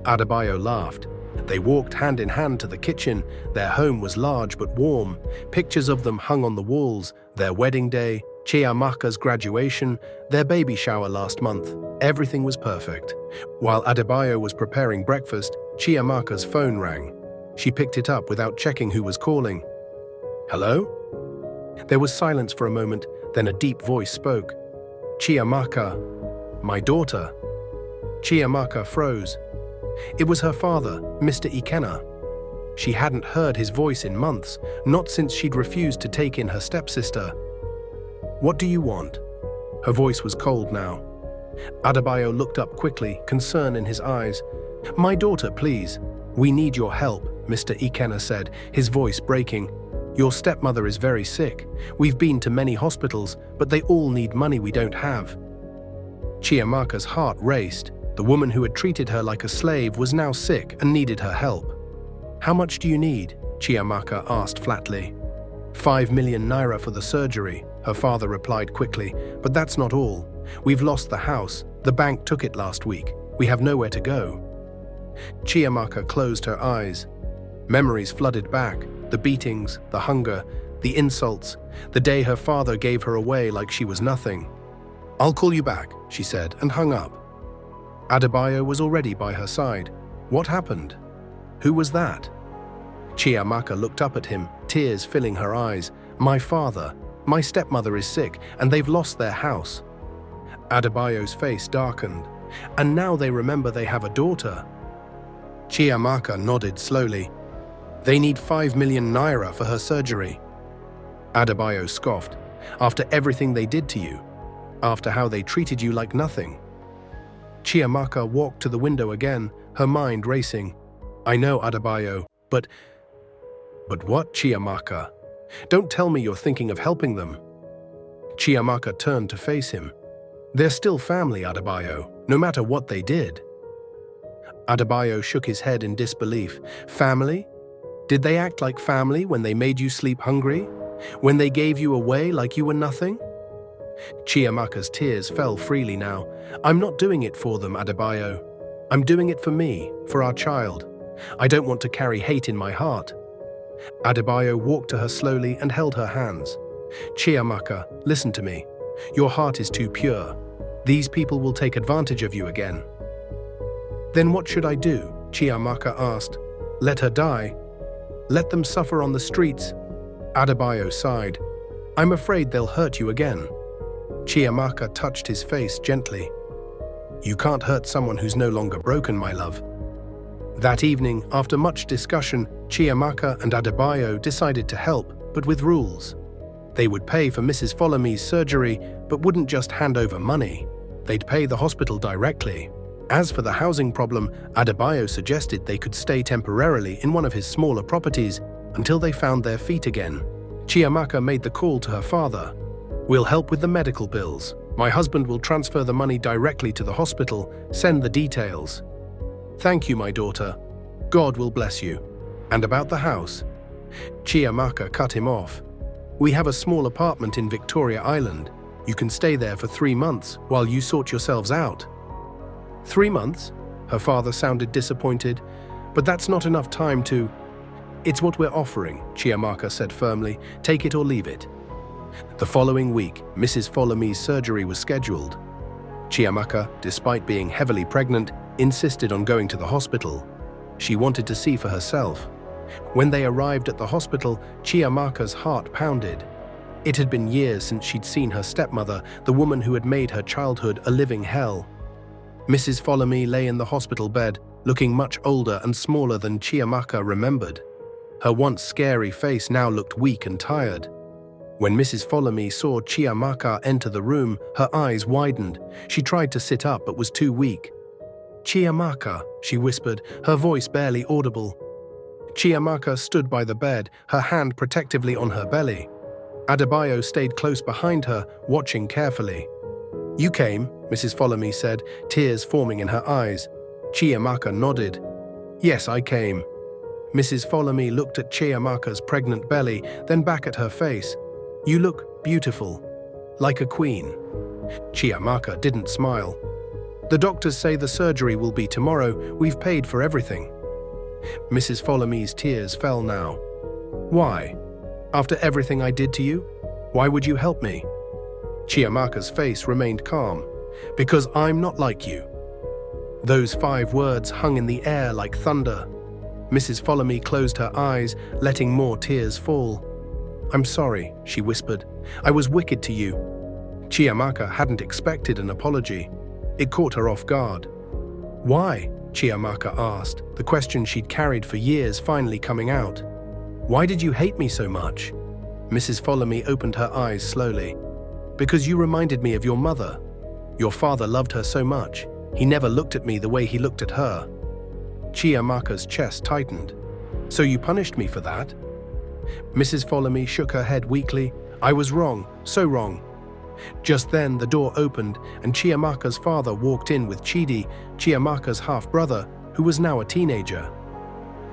Adebayo laughed. They walked hand in hand to the kitchen. Their home was large but warm. Pictures of them hung on the walls: their wedding day, Chiamaka's graduation, their baby shower last month. Everything was perfect. While Adebayo was preparing breakfast, Chiamaka's phone rang. She picked it up without checking who was calling. "Hello?" There was silence for a moment, then a deep voice spoke. "Chiamaka, my daughter." Chiamaka froze. It was her father, Mr. Ikenna. She hadn't heard his voice in months, not since she'd refused to take in her stepsister. "What do you want?" Her voice was cold now. Adebayo looked up quickly, concern in his eyes. "My daughter, please. We need your help," Mr. Ikenna said, his voice breaking. "Your stepmother is very sick. We've been to many hospitals, but they all need money we don't have." Chiamaka's heart raced. The woman who had treated her like a slave was now sick and needed her help. "How much do you need?" Chiamaka asked flatly. 5 million naira for the surgery," her father replied quickly, "but that's not all. We've lost the house. The bank took it last week. We have nowhere to go." Chiamaka closed her eyes. Memories flooded back, the beatings, the hunger, the insults, the day her father gave her away like she was nothing. "I'll call you back," she said, and hung up. Adebayo was already by her side. What happened? Who was that? Chiamaka looked up at him, tears filling her eyes. "My father, my stepmother is sick, and they've lost their house." Adebayo's face darkened. "And now they remember they have a daughter." Chiamaka nodded slowly. "They need 5 million naira for her surgery." Adebayo scoffed. "After everything they did to you? After how they treated you like nothing?" Chiamaka walked to the window again, her mind racing. "I know, Adebayo, but what, Chiamaka? Don't tell me you're thinking of helping them." Chiamaka turned to face him. "They're still family, Adebayo, no matter what they did." Adebayo shook his head in disbelief. "Family? Did they act like family when they made you sleep hungry? When they gave you away like you were nothing?" Chiamaka's tears fell freely now. "I'm not doing it for them, Adebayo. I'm doing it for me, for our child. I don't want to carry hate in my heart." Adebayo walked to her slowly and held her hands. "Chiamaka, listen to me. Your heart is too pure. These people will take advantage of you again." "Then what should I do?" Chiamaka asked. "Let her die? Let them suffer on the streets?" Adebayo sighed. "I'm afraid they'll hurt you again." Chiamaka touched his face gently. "You can't hurt someone who's no longer broken, my love." That evening, after much discussion, Chiamaka and Adebayo decided to help, but with rules. They would pay for Mrs. Folomi's surgery, but wouldn't just hand over money. They'd pay the hospital directly. As for the housing problem, Adebayo suggested they could stay temporarily in one of his smaller properties until they found their feet again. Chiamaka made the call to her father. "We'll help with the medical bills. My husband will transfer the money directly to the hospital. Send the details." "Thank you, my daughter. God will bless you. And about the house?" Chiamaka cut him off. "We have a small apartment in Victoria Island. You can stay there for 3 months while you sort yourselves out." 3 months? Her father sounded disappointed. "But that's not enough time to—" "It's what we're offering," Chiamaka said firmly. "Take it or leave it." The following week, Mrs. Folomi's surgery was scheduled. Chiamaka, despite being heavily pregnant, insisted on going to the hospital. She wanted to see for herself. When they arrived at the hospital, Chiamaka's heart pounded. It had been years since she'd seen her stepmother, the woman who had made her childhood a living hell. Mrs. Folomi lay in the hospital bed, looking much older and smaller than Chiamaka remembered. Her once scary face now looked weak and tired. When Mrs. Folomi saw Chiamaka enter the room, her eyes widened. She tried to sit up but was too weak. "Chiamaka," she whispered, her voice barely audible. Chiamaka stood by the bed, her hand protectively on her belly. Adebayo stayed close behind her, watching carefully. "You came," Mrs. Folomi said, tears forming in her eyes. Chiamaka nodded. "Yes, I came." Mrs. Folomi looked at Chiamaka's pregnant belly, then back at her face. "You look beautiful, like a queen." Chiamaka didn't smile. "The doctors say the surgery will be tomorrow. We've paid for everything." Mrs. Folomi's tears fell now. "Why? After everything I did to you? Why would you help me?" Chiamaka's face remained calm. "Because I'm not like you." Those 5 words hung in the air like thunder. Mrs. Folomi closed her eyes, letting more tears fall. "I'm sorry," she whispered. "I was wicked to you." Chiamaka hadn't expected an apology. It caught her off guard. "Why?" Chiamaka asked, the question she'd carried for years finally coming out. "Why did you hate me so much?" Mrs. Folomi opened her eyes slowly. "Because you reminded me of your mother. Your father loved her so much. He never looked at me the way he looked at her. Chiamaka's chest tightened. So you punished me for that? Mrs. Follomy shook her head weakly. I was wrong, so wrong. Just then the door opened and Chiamaka's father walked in with Chidi, Chiamaka's half-brother, who was now a teenager.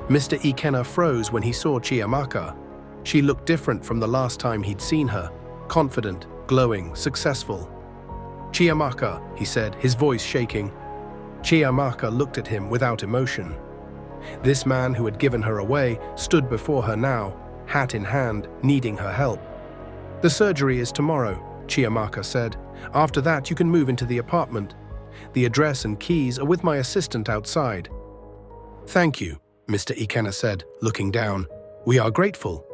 Mr. Ikenna froze when he saw Chiamaka. She looked different from the last time he'd seen her, confident, glowing, successful. Chiamaka, he said, his voice shaking. Chiamaka looked at him without emotion. This man who had given her away stood before her now, hat in hand, needing her help. The surgery is tomorrow, Chiamaka said. After that you can move into the apartment. The address and keys are with my assistant outside. Thank you, Mr. Ikenna said, looking down. We are grateful.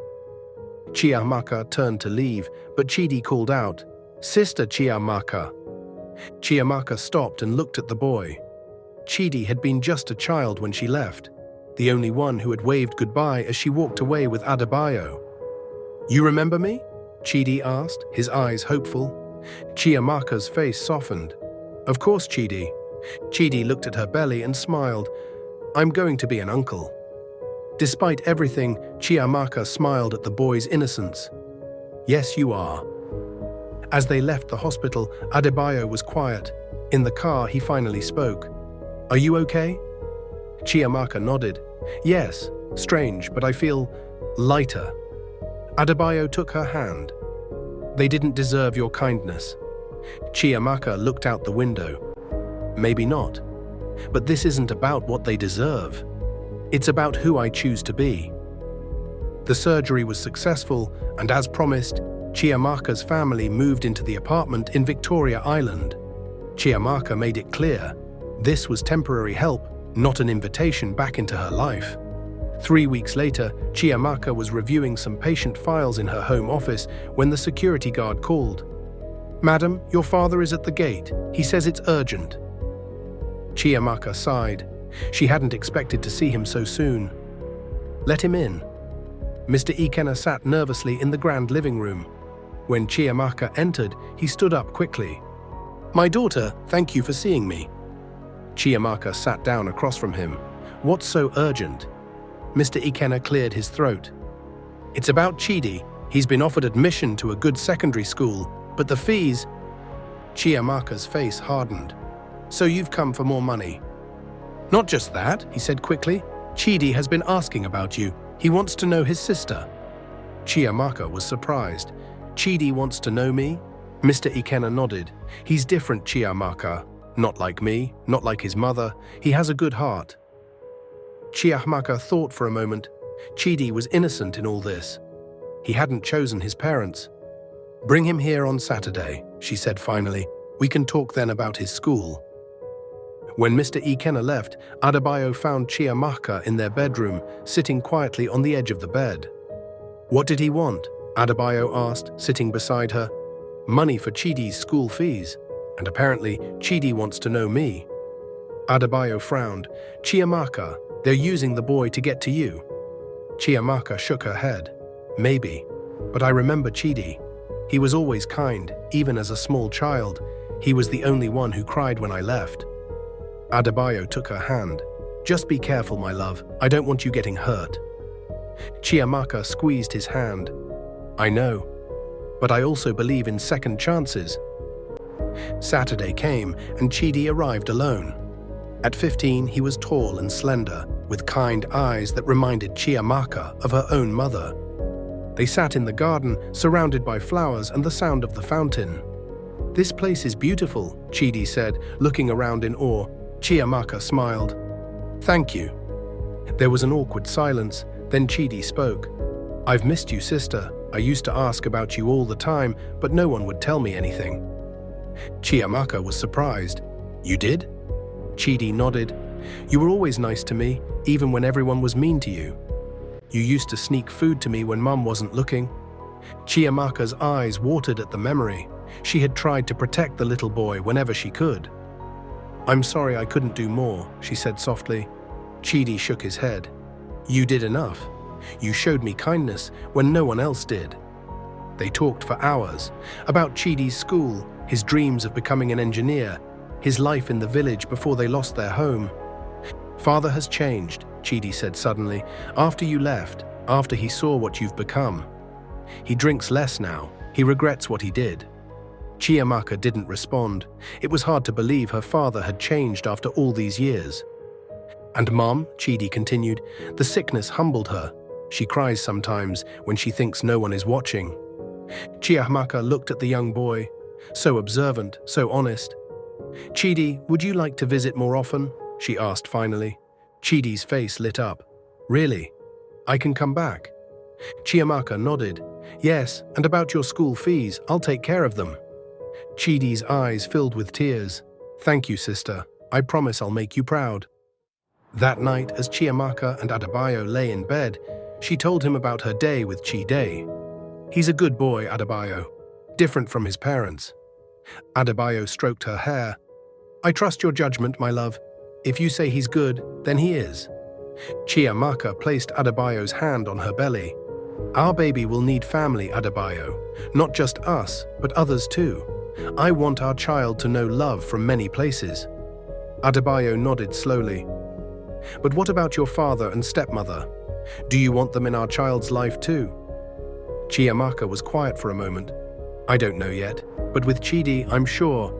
Chiamaka turned to leave, but Chidi called out, Sister Chiamaka. Chiamaka stopped and looked at the boy. Chidi had been just a child when she left, the only one who had waved goodbye as she walked away with Adebayo. You remember me? Chidi asked, his eyes hopeful. Chiamaka's face softened. Of course, Chidi. Chidi looked at her belly and smiled. I'm going to be an uncle. Despite everything, Chiamaka smiled at the boy's innocence. Yes, you are. As they left the hospital, Adebayo was quiet. In the car, he finally spoke. Are you okay? Chiamaka nodded. Yes, strange, but I feel lighter. Adebayo took her hand. They didn't deserve your kindness. Chiamaka looked out the window. Maybe not. But this isn't about what they deserve. It's about who I choose to be. The surgery was successful, and as promised, Chiamaka's family moved into the apartment in Victoria Island. Chiamaka made it clear this was temporary help, not an invitation back into her life. 3 weeks later, Chiamaka was reviewing some patient files in her home office when the security guard called. Madam, your father is at the gate. He says it's urgent. Chiamaka sighed. She hadn't expected to see him so soon. Let him in. Mr. Ikenna sat nervously in the grand living room. When Chiamaka entered, he stood up quickly. My daughter, thank you for seeing me. Chiamaka sat down across from him. What's so urgent? Mr. Ikenna cleared his throat. It's about Chidi. He's been offered admission to a good secondary school, but the fees… Chiamaka's face hardened. So you've come for more money. Not just that, he said quickly. Chidi has been asking about you. He wants to know his sister. Chiamaka was surprised. Chidi wants to know me? Mr. Ikenna nodded. He's different, Chiamaka. Not like me, not like his mother. He has a good heart. Chiamaka thought for a moment. Chidi was innocent in all this. He hadn't chosen his parents. Bring him here on Saturday, she said finally. We can talk then about his school. When Mr. Ikenna left, Adebayo found Chiamaka in their bedroom, sitting quietly on the edge of the bed. What did he want? Adebayo asked, sitting beside her. Money for Chidi's school fees. And apparently, Chidi wants to know me. Adebayo frowned. Chiamaka, they're using the boy to get to you. Chiamaka shook her head. Maybe. But I remember Chidi. He was always kind, even as a small child. He was the only one who cried when I left. Adebayo took her hand. Just be careful, my love. I don't want you getting hurt. Chiamaka squeezed his hand. I know. But I also believe in second chances. Saturday came, and Chidi arrived alone. At 15, he was tall and slender, with kind eyes that reminded Chiamaka of her own mother. They sat in the garden, surrounded by flowers and the sound of the fountain. This place is beautiful, Chidi said, looking around in awe. Chiamaka smiled. Thank you. There was an awkward silence, then Chidi spoke. I've missed you, sister. I used to ask about you all the time, but no one would tell me anything. Chiamaka was surprised. You did? Chidi nodded. You were always nice to me, even when everyone was mean to you. You used to sneak food to me when Mum wasn't looking. Chiamaka's eyes watered at the memory. She had tried to protect the little boy whenever she could. I'm sorry I couldn't do more, she said softly. Chidi shook his head. You did enough. You showed me kindness when no one else did. They talked for hours about Chidi's school, his dreams of becoming an engineer, his life in the village before they lost their home. "Father has changed," Chidi said suddenly, "after you left, after he saw what you've become. He drinks less now, he regrets what he did." Chiamaka didn't respond. It was hard to believe her father had changed after all these years. "And Mom," Chidi continued, "the sickness humbled her. She cries sometimes when she thinks no one is watching." Chiamaka looked at the young boy, so observant, so honest. "Chidi, would you like to visit more often?" she asked finally. Chidi's face lit up. "Really? I can come back?" Chiamaka nodded. "Yes, and about your school fees, I'll take care of them." Chidi's eyes filled with tears. "Thank you, sister. I promise I'll make you proud." That night, as Chiamaka and Adebayo lay in bed, she told him about her day with Chide. "He's a good boy, Adebayo. Different from his parents." Adebayo stroked her hair. "I trust your judgment, my love. If you say he's good, then he is." Chiamaka placed Adebayo's hand on her belly. "Our baby will need family, Adebayo. Not just us, but others too. I want our child to know love from many places." Adebayo nodded slowly. "But what about your father and stepmother? Do you want them in our child's life too?" Chiamaka was quiet for a moment. "I don't know yet, but with Chidi, I'm sure."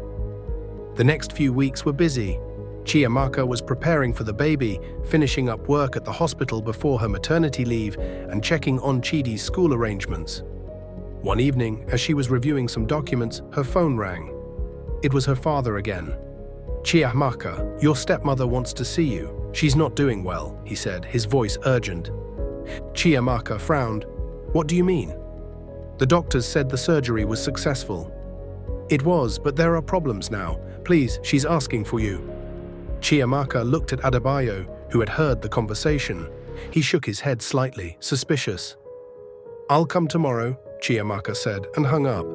The next few weeks were busy. Chiamaka was preparing for the baby, finishing up work at the hospital before her maternity leave, and checking on Chidi's school arrangements. One evening, as she was reviewing some documents, her phone rang. It was her father again. "Chiamaka, your stepmother wants to see you. She's not doing well," he said, his voice urgent. Chiamaka frowned. "What do you mean?" "The doctors said the surgery was successful." "It was, but there are problems now. Please, she's asking for you." Chiamaka looked at Adebayo, who had heard the conversation. He shook his head slightly, suspicious. "I'll come tomorrow," Chiamaka said, and hung up.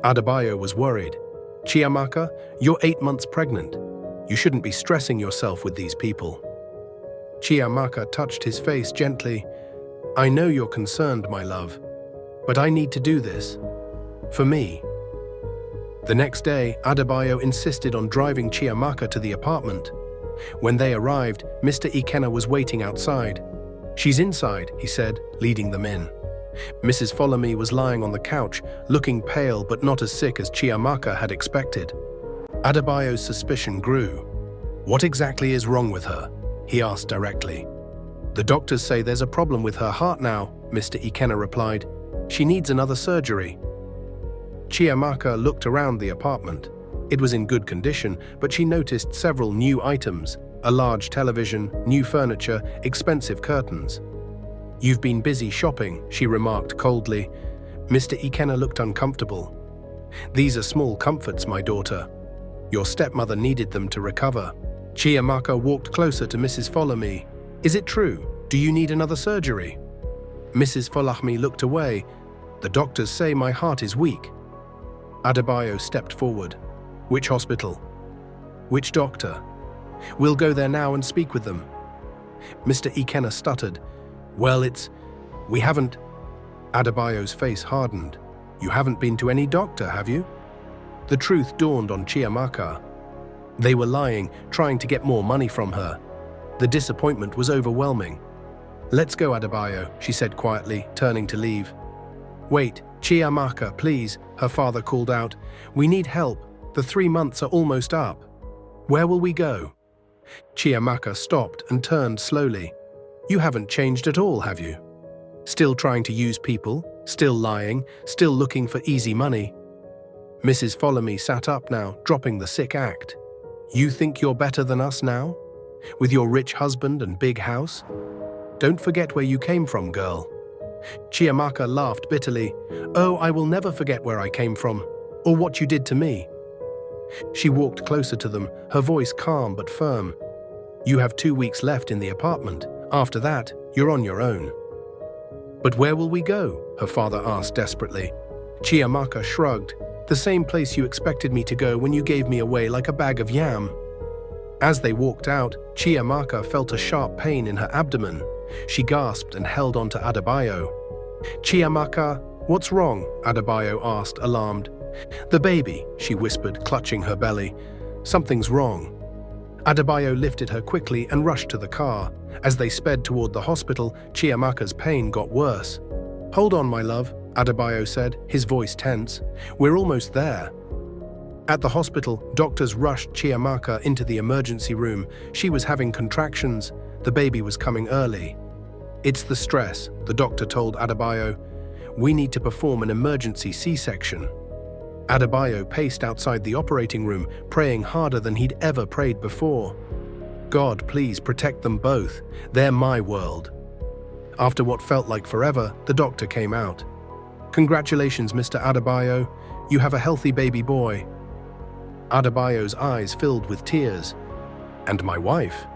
Adebayo was worried. "Chiamaka, you're 8 months pregnant. You shouldn't be stressing yourself with these people." Chiamaka touched his face gently. "I know you're concerned, my love, but I need to do this. For me." The next day, Adebayo insisted on driving Chiamaka to the apartment. When they arrived, Mr. Ikenna was waiting outside. "She's inside," he said, leading them in. Mrs. Follow-Me was lying on the couch, looking pale but not as sick as Chiamaka had expected. Adebayo's suspicion grew. "What exactly is wrong with her?" he asked directly. "The doctors say there's a problem with her heart now," Mr. Ikenna replied. "She needs another surgery." Chiamaka looked around the apartment. It was in good condition, but she noticed several new items: a large television, new furniture, expensive curtains. "You've been busy shopping," she remarked coldly. Mr. Ikenna looked uncomfortable. "These are small comforts, my daughter. Your stepmother needed them to recover." Chiamaka walked closer to Mrs. Follow-Me. "Is it true? Do you need another surgery?" Mrs. Follow-Me looked away. "The doctors say my heart is weak." Adebayo stepped forward. "Which hospital? Which doctor? We'll go there now and speak with them." Mr. Ikenna stuttered. "Well, we haven't." Adebayo's face hardened. "You haven't been to any doctor, have you?" The truth dawned on Chiamaka. They were lying, trying to get more money from her. The disappointment was overwhelming. "Let's go, Adebayo," she said quietly, turning to leave. "Wait, Chiamaka, please," her father called out. "We need help. The 3 months are almost up. Where will we go?" Chiamaka stopped and turned slowly. "You haven't changed at all, have you? Still trying to use people? Still lying? Still looking for easy money?" Mrs. Follow-Me sat up now, dropping the sick act. "You think you're better than us now? With your rich husband and big house? Don't forget where you came from, girl." Chiamaka laughed bitterly. "Oh, I will never forget where I came from, or what you did to me." She walked closer to them, her voice calm but firm. "You have 2 weeks left in the apartment. After that, you're on your own." "But where will we go?" her father asked desperately. Chiamaka shrugged. "The same place you expected me to go when you gave me away like a bag of yam." As they walked out, Chiamaka felt a sharp pain in her abdomen. She gasped and held on to Adebayo. "Chiamaka, what's wrong?" Adebayo asked, alarmed. "The baby," she whispered, clutching her belly. "Something's wrong." Adebayo lifted her quickly and rushed to the car. As they sped toward the hospital, Chiamaka's pain got worse. "Hold on, my love," Adebayo said, his voice tense. "We're almost there." At the hospital, doctors rushed Chiamaka into the emergency room. She was having contractions. The baby was coming early. "It's the stress," the doctor told Adebayo. "We need to perform an emergency C-section." Adebayo paced outside the operating room, praying harder than he'd ever prayed before. "God, please protect them both. They're my world." After what felt like forever, the doctor came out. "Congratulations, Mr. Adebayo. You have a healthy baby boy." Adebayo's eyes filled with tears. "And my wife?"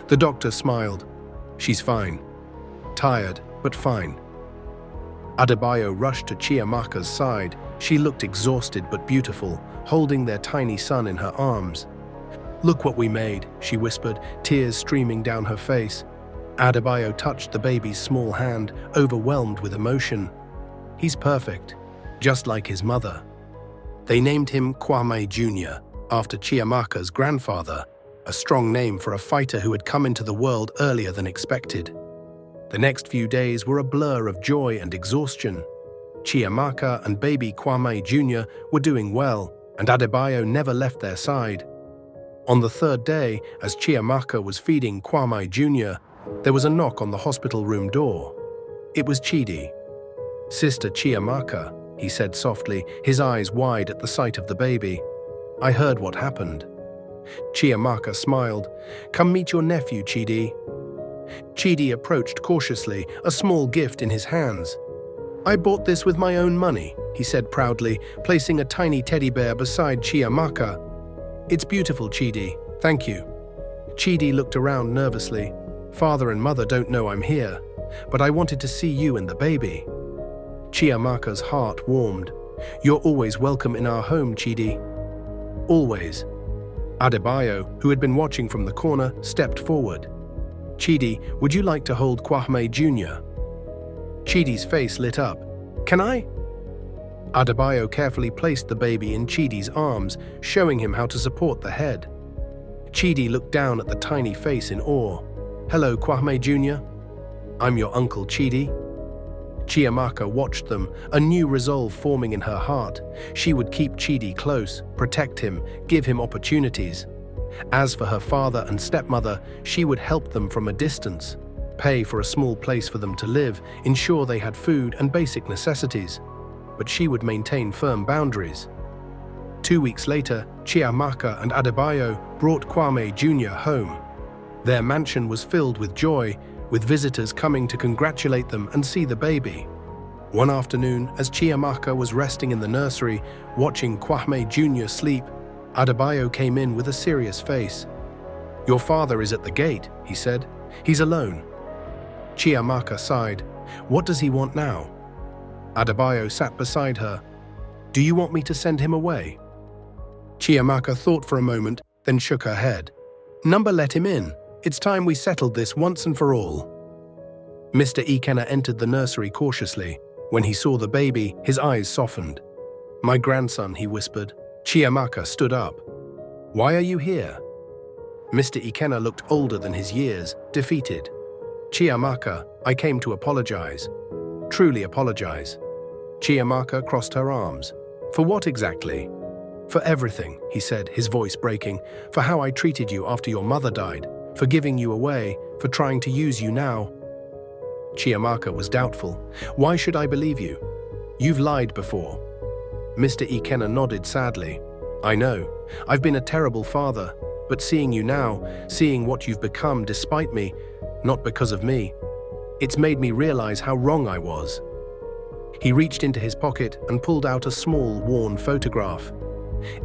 The doctor smiled. "She's fine. Tired, but fine." Adebayo rushed to Chiamaka's side. She looked exhausted but beautiful, holding their tiny son in her arms. "Look what we made," she whispered, tears streaming down her face. Adebayo touched the baby's small hand, overwhelmed with emotion. "He's perfect, just like his mother." They named him Kwame Jr., after Chiamaka's grandfather, a strong name for a fighter who had come into the world earlier than expected. The next few days were a blur of joy and exhaustion. Chiamaka and baby Kwame Jr. were doing well, and Adebayo never left their side. On the third day, as Chiamaka was feeding Kwame Jr., there was a knock on the hospital room door. It was Chidi. "Sister Chiamaka," he said softly, his eyes wide at the sight of the baby. "I heard what happened." Chiamaka smiled. "Come meet your nephew, Chidi." Chidi approached cautiously, a small gift in his hands. "I bought this with my own money," he said proudly, placing a tiny teddy bear beside Chiamaka. "It's beautiful, Chidi. Thank you." Chidi looked around nervously. "Father and mother don't know I'm here, but I wanted to see you and the baby." Chiamaka's heart warmed. "You're always welcome in our home, Chidi." "Always." Adebayo, who had been watching from the corner, stepped forward. "Chidi, would you like to hold Kwame Jr.?" Chidi's face lit up. "Can I?" Adebayo carefully placed the baby in Chidi's arms, showing him how to support the head. Chidi looked down at the tiny face in awe. "Hello, Kwame Jr. I'm your uncle, Chidi." Chiamaka watched them, a new resolve forming in her heart. She would keep Chidi close, protect him, give him opportunities. As for her father and stepmother, she would help them from a distance, pay for a small place for them to live, ensure they had food and basic necessities. But she would maintain firm boundaries. 2 weeks later, Chiamaka and Adebayo brought Kwame Jr. home. Their mansion was filled with joy, with visitors coming to congratulate them and see the baby. One afternoon, as Chiamaka was resting in the nursery, watching Kwame Jr. sleep, Adebayo came in with a serious face. "Your father is at the gate," he said. "He's alone." Chiamaka sighed. "What does he want now?" Adebayo sat beside her. "Do you want me to send him away?" Chiamaka thought for a moment, then shook her head. "Number, let him in. It's time we settled this once and for all." Mr. Ikenna entered the nursery cautiously. When he saw the baby, his eyes softened. "My grandson," he whispered. Chiamaka stood up. "Why are you here?" Mr. Ikenna looked older than his years, defeated. "Chiamaka, I came to apologize. Truly apologize." Chiamaka crossed her arms. "For what exactly?" "For everything," he said, his voice breaking. "For how I treated you after your mother died, for giving you away, for trying to use you now." Chiamaka was doubtful. "Why should I believe you? You've lied before." Mr. Ikenna nodded sadly. "I know. I've been a terrible father, but seeing you now, seeing what you've become despite me, not because of me, it's made me realize how wrong I was." He reached into his pocket and pulled out a small, worn photograph.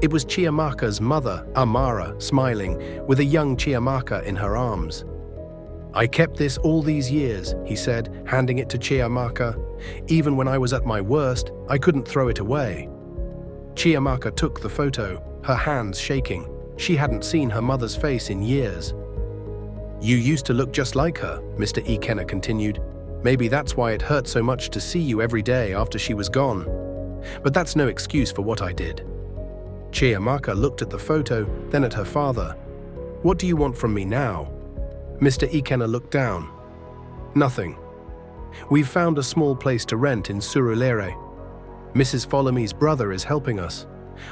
It was Chiamaka's mother, Amara, smiling, with a young Chiamaka in her arms. "I kept this all these years," he said, handing it to Chiamaka. "Even when I was at my worst, I couldn't throw it away." Chiamaka took the photo, her hands shaking. She hadn't seen her mother's face in years. "You used to look just like her," Mr. Ikenna continued. "Maybe that's why it hurt so much to see you every day after she was gone." But that's no excuse for what I did. Chiamaka looked at the photo, then at her father. What do you want from me now? Mr. Ikenna looked down. Nothing. We've found a small place to rent in Surulere. Mrs. Folomi's brother is helping us.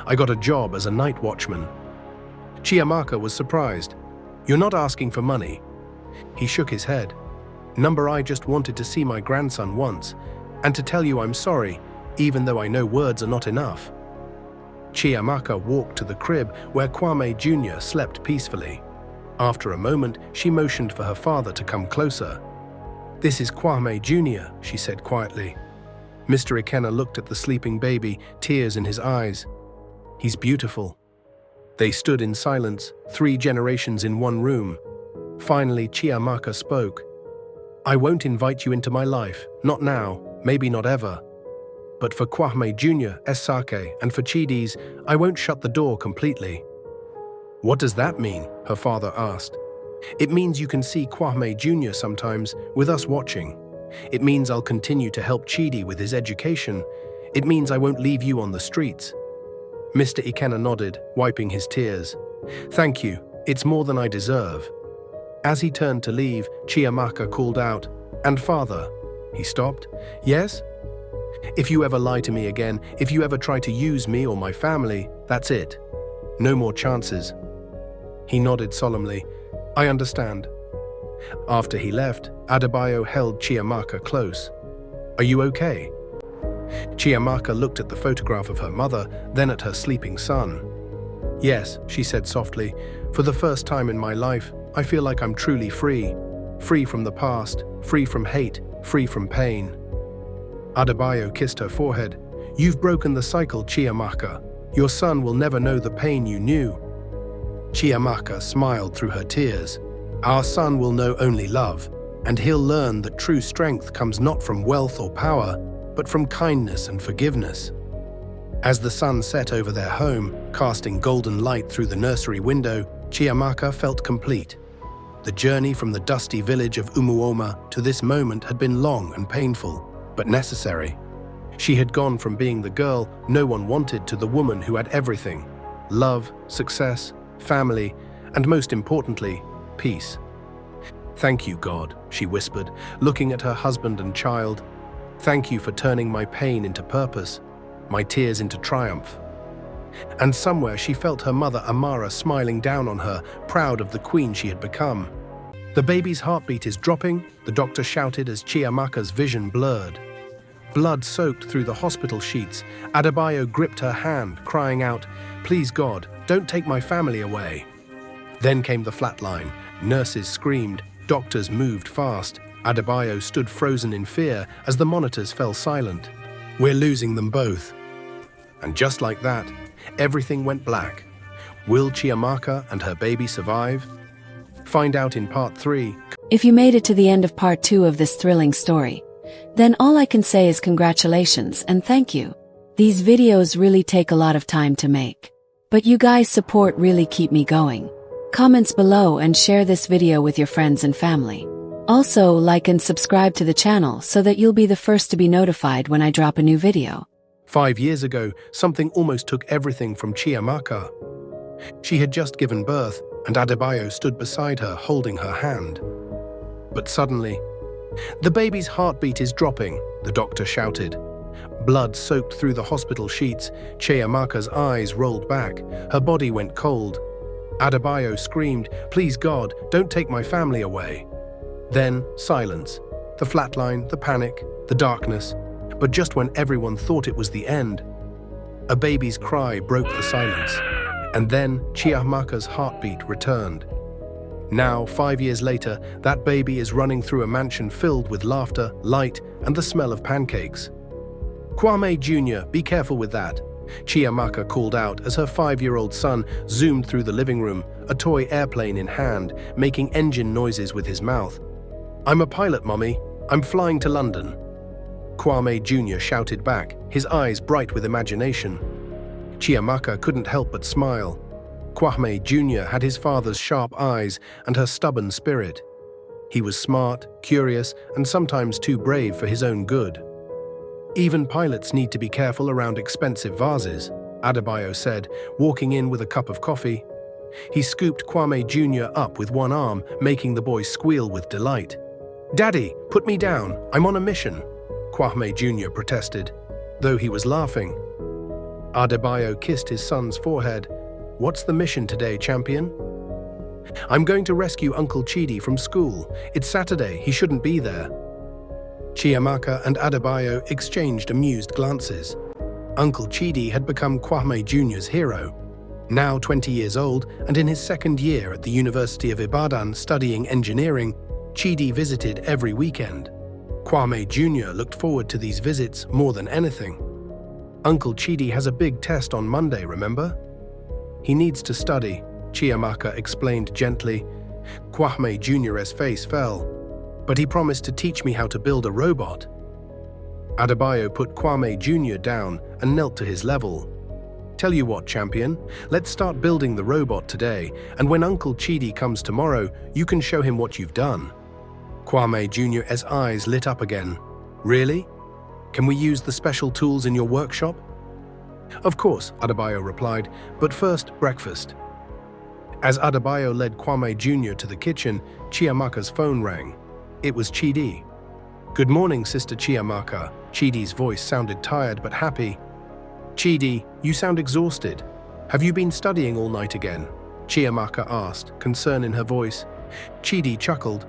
I got a job as a night watchman. Chiamaka was surprised. You're not asking for money. He shook his head. Number, I just wanted to see my grandson once, and to tell you I'm sorry, even though I know words are not enough. Chiamaka walked to the crib where Kwame Jr. slept peacefully. After a moment, she motioned for her father to come closer. This is Kwame Jr., she said quietly. Mr. Ikenna looked at the sleeping baby, tears in his eyes. He's beautiful. They stood in silence, 3 generations in one room. Finally, Chiamaka spoke. I won't invite you into my life, not now, maybe not ever. But for Kwame Jr., Esake, and for Chidi's, I won't shut the door completely. What does that mean? Her father asked. It means you can see Kwame Jr. sometimes, with us watching. It means I'll continue to help Chidi with his education. It means I won't leave you on the streets. Mr. Ikenna nodded, wiping his tears. Thank you, it's more than I deserve. As he turned to leave, Chiamaka called out, And father? He stopped. Yes? If you ever lie to me again, if you ever try to use me or my family, that's it. No more chances. He nodded solemnly. I understand. After he left, Adebayo held Chiamaka close. Are you okay? Chiamaka looked at the photograph of her mother, then at her sleeping son. Yes, she said softly. For the first time in my life, I feel like I'm truly free. Free from the past, free from hate, free from pain. Adebayo kissed her forehead. You've broken the cycle, Chiamaka. Your son will never know the pain you knew. Chiamaka smiled through her tears. Our son will know only love, and he'll learn that true strength comes not from wealth or power, but from kindness and forgiveness. As the sun set over their home, casting golden light through the nursery window, Chiamaka felt complete. The journey from the dusty village of Umuoma to this moment had been long and painful, but necessary. She had gone from being the girl no one wanted to the woman who had everything: love, success, family, and most importantly, peace. Thank you, God, she whispered, looking at her husband and child. Thank you for turning my pain into purpose, my tears into triumph. And somewhere she felt her mother Amara smiling down on her, proud of the queen she had become. The baby's heartbeat is dropping, the doctor shouted as Chiamaka's vision blurred. Blood soaked through the hospital sheets. Adebayo gripped her hand, crying out, Please God, don't take my family away. Then came the flatline. Nurses screamed, doctors moved fast. Adebayo stood frozen in fear as the monitors fell silent. We're losing them both. And just like that, everything went black. Will Chiamaka and her baby survive? Find out in part 3. If you made it to the end of part 2 of this thrilling story, then all I can say is congratulations and thank you. These videos really take a lot of time to make. But you guys' support really keep me going. Comments below and share this video with your friends and family. Also, like and subscribe to the channel so that you'll be the first to be notified when I drop a new video. 5 years ago, something almost took everything from Chiamaka. She had just given birth, and Adebayo stood beside her, holding her hand. But suddenly, the baby's heartbeat is dropping, the doctor shouted. Blood soaked through the hospital sheets. Chiamaka's eyes rolled back. Her body went cold. Adebayo screamed, Please God, don't take my family away. Then, silence. The flatline, the panic, the darkness. But just when everyone thought it was the end, a baby's cry broke the silence. And then Chiamaka's heartbeat returned. Now, 5 years later, that baby is running through a mansion filled with laughter, light, and the smell of pancakes. Kwame Jr., be careful with that, Chiamaka called out as her 5-year-old son zoomed through the living room, a toy airplane in hand, making engine noises with his mouth. I'm a pilot, Mommy. I'm flying to London. Kwame Jr. shouted back, his eyes bright with imagination. Chiamaka couldn't help but smile. Kwame Jr. had his father's sharp eyes and her stubborn spirit. He was smart, curious, and sometimes too brave for his own good. Even pilots need to be careful around expensive vases, Adebayo said, walking in with a cup of coffee. He scooped Kwame Jr. up with one arm, making the boy squeal with delight. "Daddy, put me down. I'm on a mission," Kwame Jr. protested, though he was laughing. Adebayo kissed his son's forehead. "What's the mission today, champion?" "I'm going to rescue Uncle Chidi from school. It's Saturday, he shouldn't be there." Chiamaka and Adebayo exchanged amused glances. Uncle Chidi had become Kwame Jr.'s hero. Now 20 years old and in his second year at the University of Ibadan studying engineering, Chidi visited every weekend. Kwame Jr. looked forward to these visits more than anything. "Uncle Chidi has a big test on Monday, remember?" "He needs to study," Chiamaka explained gently. Kwame Jr.'s face fell. "But he promised to teach me how to build a robot." Adebayo put Kwame Jr. down and knelt to his level. "Tell you what, champion, let's start building the robot today, and when Uncle Chidi comes tomorrow, you can show him what you've done." Kwame Jr.'s eyes lit up again. "Really? Can we use the special tools in your workshop?" "Of course," Adebayo replied, "but first, breakfast." As Adebayo led Kwame Jr. to the kitchen, Chiamaka's phone rang. It was Chidi. "Good morning, Sister Chiamaka." Chidi's voice sounded tired but happy. "Chidi, you sound exhausted. Have you been studying all night again?" Chiamaka asked, concern in her voice. Chidi chuckled.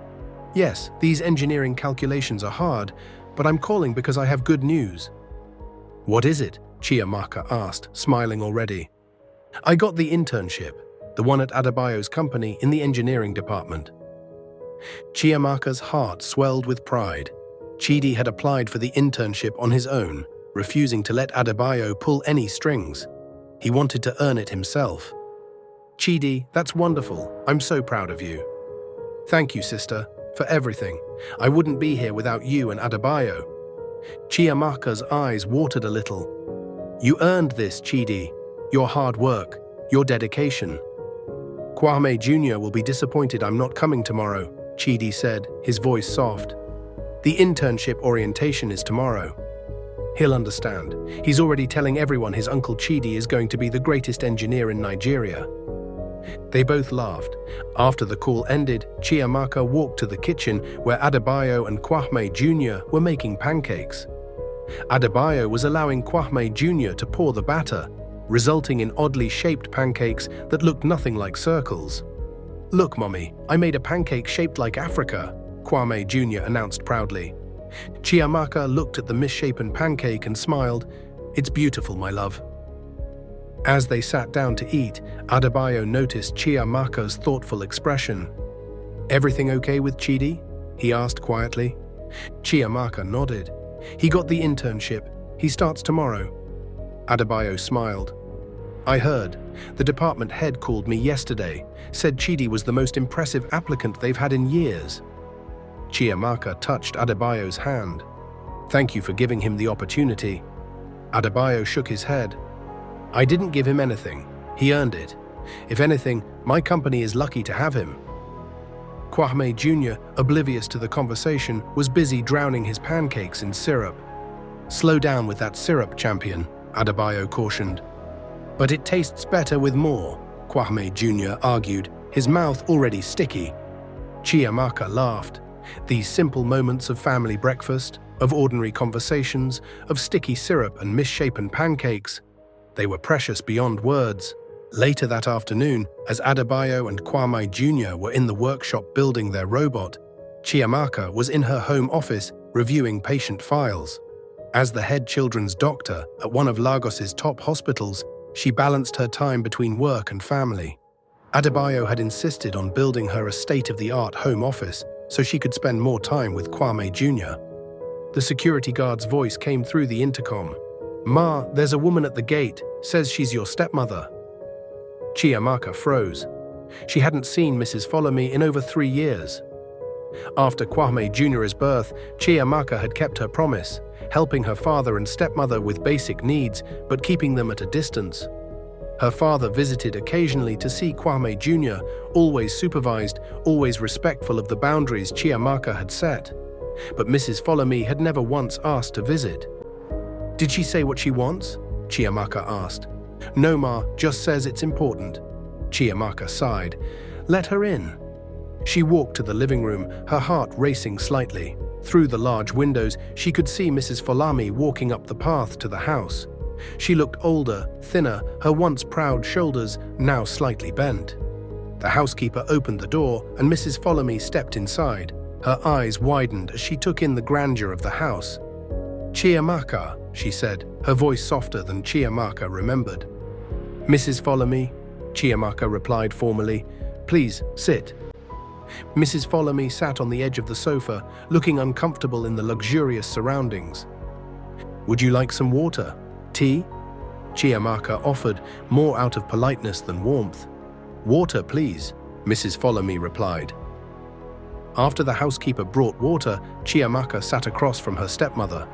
"Yes, these engineering calculations are hard, but I'm calling because I have good news." "What is it?" Chiamaka asked, smiling already. "I got the internship, the one at Adebayo's company in the engineering department." Chiamaka's heart swelled with pride. Chidi had applied for the internship on his own, refusing to let Adebayo pull any strings. He wanted to earn it himself. "Chidi, that's wonderful. I'm so proud of you." "Thank you, sister, for everything. I wouldn't be here without you and Adebayo." Chiamaka's eyes watered a little. "You earned this, Chidi. Your hard work, your dedication." "Kwame Jr. will be disappointed I'm not coming tomorrow," Chidi said, his voice soft. "The internship orientation is tomorrow. He'll understand. He's already telling everyone his Uncle Chidi is going to be the greatest engineer in Nigeria." They both laughed. After the call ended, Chiamaka walked to the kitchen where Adebayo and Kwame Jr. were making pancakes. Adebayo was allowing Kwame Jr. to pour the batter, resulting in oddly shaped pancakes that looked nothing like circles. "Look, Mommy, I made a pancake shaped like Africa," Kwame Jr. announced proudly. Chiamaka looked at the misshapen pancake and smiled. "It's beautiful, my love." As they sat down to eat, Adebayo noticed Chiamaka's thoughtful expression. "Everything okay with Chidi?" he asked quietly. Chiamaka nodded. "He got the internship. He starts tomorrow." Adebayo smiled. "I heard. The department head called me yesterday, said Chidi was the most impressive applicant they've had in years." Chiamaka touched Adebayo's hand. "Thank you for giving him the opportunity." Adebayo shook his head. "I didn't give him anything. He earned it. If anything, my company is lucky to have him." Kwame Jr., oblivious to the conversation, was busy drowning his pancakes in syrup. "Slow down with that syrup, champion," Adebayo cautioned. "But it tastes better with more," Kwame Jr. argued, his mouth already sticky. Chiamaka laughed. These simple moments of family breakfast, of ordinary conversations, of sticky syrup and misshapen pancakes, they were precious beyond words. Later that afternoon, as Adebayo and Kwame Jr. were in the workshop building their robot, Chiamaka was in her home office reviewing patient files. As the head children's doctor at one of Lagos's top hospitals, she balanced her time between work and family. Adebayo had insisted on building her a state-of-the-art home office so she could spend more time with Kwame Jr. The security guard's voice came through the intercom. "Ma, there's a woman at the gate, says she's your stepmother." Chiamaka froze. She hadn't seen Mrs. Follow-Me in over 3 years. After Kwame Jr.'s birth, Chiamaka had kept her promise, helping her father and stepmother with basic needs, but keeping them at a distance. Her father visited occasionally to see Kwame Jr., always supervised, always respectful of the boundaries Chiamaka had set. But Mrs. Follow-Me had never once asked to visit. Did she say what she wants? Chiamaka asked. No, Ma, just says it's important. Chiamaka sighed. Let her in. She walked to the living room, her heart racing slightly. Through the large windows, she could see Mrs. Folami walking up the path to the house. She looked older, thinner, her once proud shoulders now slightly bent. The housekeeper opened the door and Mrs. Folami stepped inside. Her eyes widened as she took in the grandeur of the house. Chiamaka, she said, her voice softer than Chiamaka remembered. Mrs. Folami, Chiamaka replied formally. Please, sit. Mrs. Folami sat on the edge of the sofa, looking uncomfortable in the luxurious surroundings. Would you like some water? Tea? Chiamaka offered, more out of politeness than warmth. Water, please, Mrs. Folami replied. After the housekeeper brought water, Chiamaka sat across from her stepmother.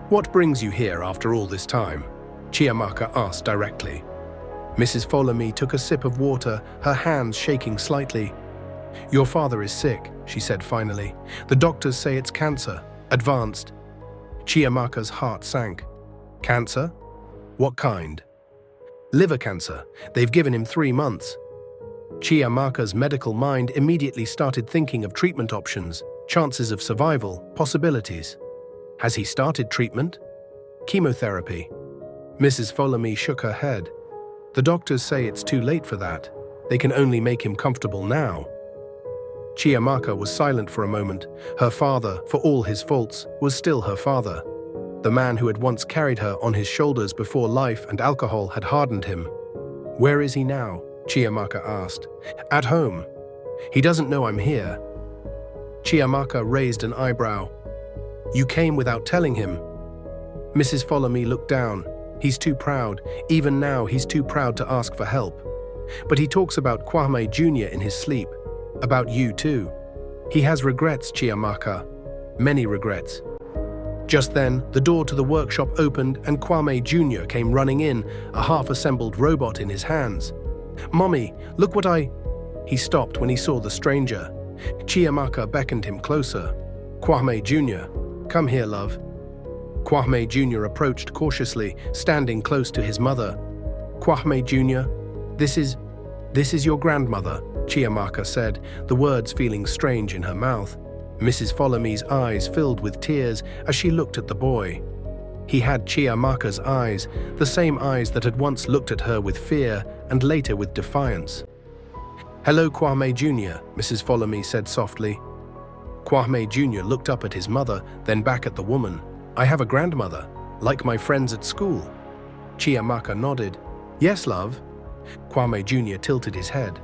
What brings you here after all this time? Chiamaka asked directly. Mrs. Folami took a sip of water, her hands shaking slightly. Your father is sick, she said finally. The doctors say it's cancer, advanced. Chiamaka's heart sank. Cancer? What kind? Liver cancer. They've given him 3 months. Chiamaka's medical mind immediately started thinking of treatment options, chances of survival, possibilities. Has he started treatment? Chemotherapy. Mrs. Folami shook her head. The doctors say it's too late for that. They can only make him comfortable now. Chiamaka was silent for a moment. Her father, for all his faults, was still her father. The man who had once carried her on his shoulders before life and alcohol had hardened him. Where is he now? Chiamaka asked. At home. He doesn't know I'm here. Chiamaka raised an eyebrow. You came without telling him. Mrs. Folami looked down. He's too proud. Even now, he's too proud to ask for help. But he talks about Kwame Jr. in his sleep. About you too. He has regrets, Chiamaka. Many regrets. Just then, the door to the workshop opened and Kwame Jr. came running in, a half-assembled robot in his hands. Mommy, look what I... He stopped when he saw the stranger. Chiamaka beckoned him closer. Kwame Jr., come here, love. Kwame Jr. approached cautiously, standing close to his mother. Kwame Jr., this is your grandmother, Chiamaka said, the words feeling strange in her mouth. Mrs. Folami's eyes filled with tears as she looked at the boy. He had Chiamaka's eyes, the same eyes that had once looked at her with fear and later with defiance. Hello, Kwame Jr., Mrs. Folami said softly. Kwame Jr. looked up at his mother, then back at the woman. I have a grandmother, like my friends at school. Chiamaka nodded. Yes, love. Kwame Jr. tilted his head.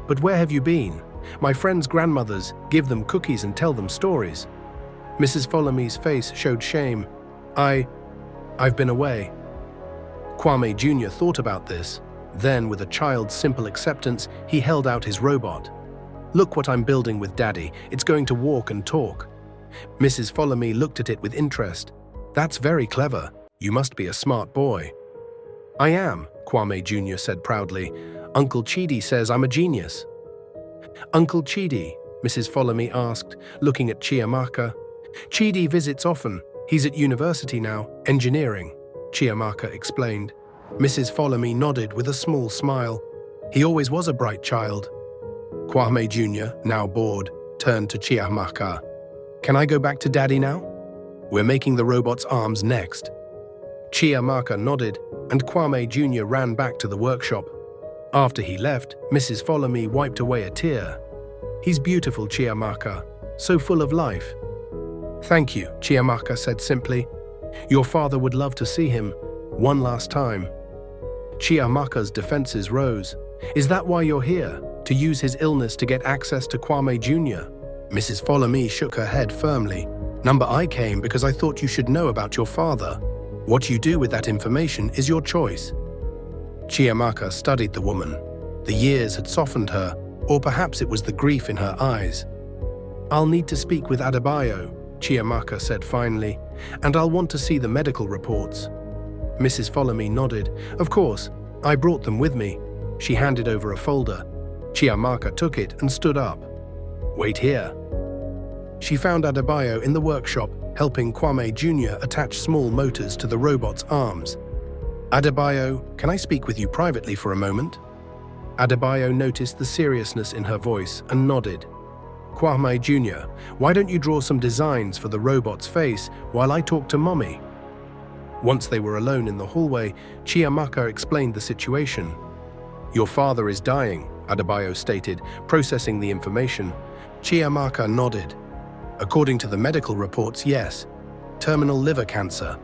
But where have you been? My friends' grandmothers give them cookies and tell them stories. Mrs. Folami's face showed shame. I've been away. Kwame Jr. thought about this. Then, with a child's simple acceptance, he held out his robot. Look what I'm building with Daddy. It's going to walk and talk. Mrs. Folami looked at it with interest. That's very clever. You must be a smart boy. I am, Kwame Jr. said proudly. Uncle Chidi says I'm a genius. Uncle Chidi, Mrs. Folami asked, looking at Chiamaka. Chidi visits often. He's at university now, engineering, Chiamaka explained. Mrs. Folami nodded with a small smile. He always was a bright child. Kwame Jr., now bored, turned to Chiamaka. Can I go back to Daddy now? We're making the robot's arms next. Chiamaka nodded, and Kwame Jr. ran back to the workshop. After he left, Mrs. Folami wiped away a tear. He's beautiful, Chiamaka, so full of life. Thank you, Chiamaka said simply. Your father would love to see him, one last time. Chiamaka's defenses rose. Is that why you're here? To use his illness to get access to Kwame Jr.? Mrs. Folami shook her head firmly. Number I came because I thought you should know about your father. What you do with that information is your choice. Chiamaka studied the woman. The years had softened her, or perhaps it was the grief in her eyes. I'll need to speak with Adebayo, Chiamaka said finally, and I'll want to see the medical reports. Mrs. Folami nodded. Of course, I brought them with me. She handed over a folder. Chiamaka took it and stood up. Wait here. She found Adebayo in the workshop, helping Kwame Jr. attach small motors to the robot's arms. "Adebayo, can I speak with you privately for a moment?" Adebayo noticed the seriousness in her voice and nodded. "Kwame Jr., why don't you draw some designs for the robot's face while I talk to Mommy?" Once they were alone in the hallway, Chiamaka explained the situation. "Your father is dying," Adebayo stated, processing the information. Chiamaka nodded. "According to the medical reports, yes. Terminal liver cancer."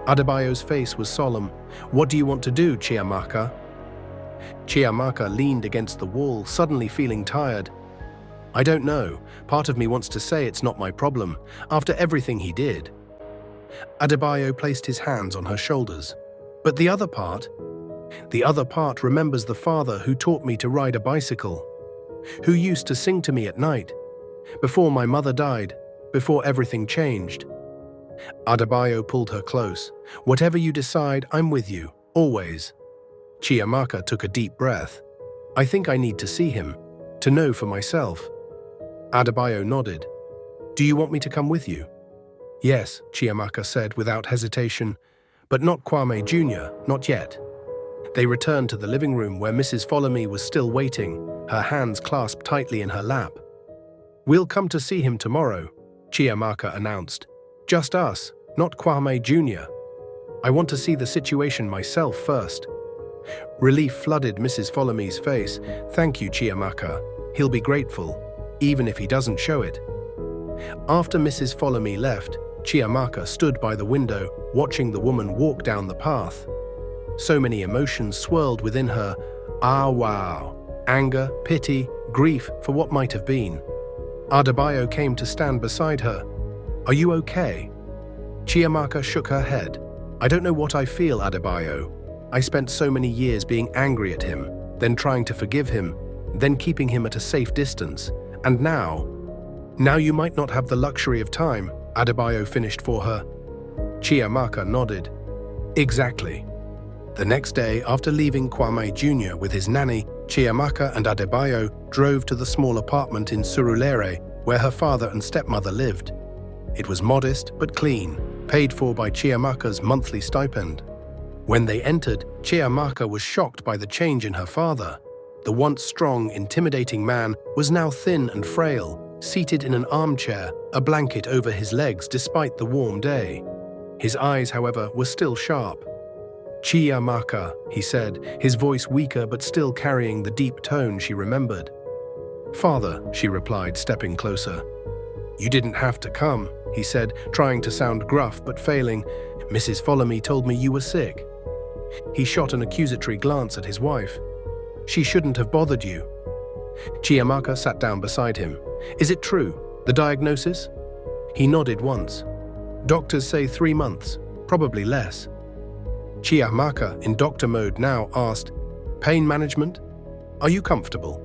Adebayo's face was solemn. "What do you want to do, Chiamaka?" Chiamaka leaned against the wall, suddenly feeling tired. "I don't know. Part of me wants to say it's not my problem, after everything he did." Adebayo placed his hands on her shoulders. "But the other part? The other part remembers the father who taught me to ride a bicycle, who used to sing to me at night, before my mother died, before everything changed." Adebayo pulled her close. "Whatever you decide, I'm with you, always." Chiamaka took a deep breath. "I think I need to see him, to know for myself." Adebayo nodded. "Do you want me to come with you?" "Yes," Chiamaka said without hesitation, "but not Kwame Jr., not yet." They returned to the living room where Mrs. Follow-Me was still waiting, her hands clasped tightly in her lap. "We'll come to see him tomorrow," Chiamaka announced. "Just us, not Kwame Jr. I want to see the situation myself first." Relief flooded Mrs. Follow-Me's face. "Thank you, Chiamaka. He'll be grateful, even if he doesn't show it." After Mrs. Follow-Me left, Chiamaka stood by the window, watching the woman walk down the path. So many emotions swirled within her. Wow. Anger, pity, grief for what might have been. Adebayo came to stand beside her. "Are you okay?" Chiamaka shook her head. "I don't know what I feel, Adebayo. I spent so many years being angry at him, then trying to forgive him, then keeping him at a safe distance. And now you might not have the luxury of time," Adebayo finished for her. Chiamaka nodded. "Exactly." The next day, after leaving Kwame Jr. with his nanny, Chiamaka and Adebayo drove to the small apartment in Surulere, where her father and stepmother lived. It was modest but clean, paid for by Chiamaka's monthly stipend. When they entered, Chiamaka was shocked by the change in her father. The once strong, intimidating man was now thin and frail, seated in an armchair, a blanket over his legs despite the warm day. His eyes, however, were still sharp. "Chiamaka," he said, his voice weaker but still carrying the deep tone she remembered. "Father," she replied, stepping closer. "You didn't have to come," he said, trying to sound gruff but failing. "Mrs. Follow-Me told me you were sick." He shot an accusatory glance at his wife. "She shouldn't have bothered you." Chiamaka sat down beside him. "Is it true, the diagnosis?" He nodded once. "Doctors say 3 months, probably less." Chiamaka, in doctor mode now, asked, "Pain management? Are you comfortable?"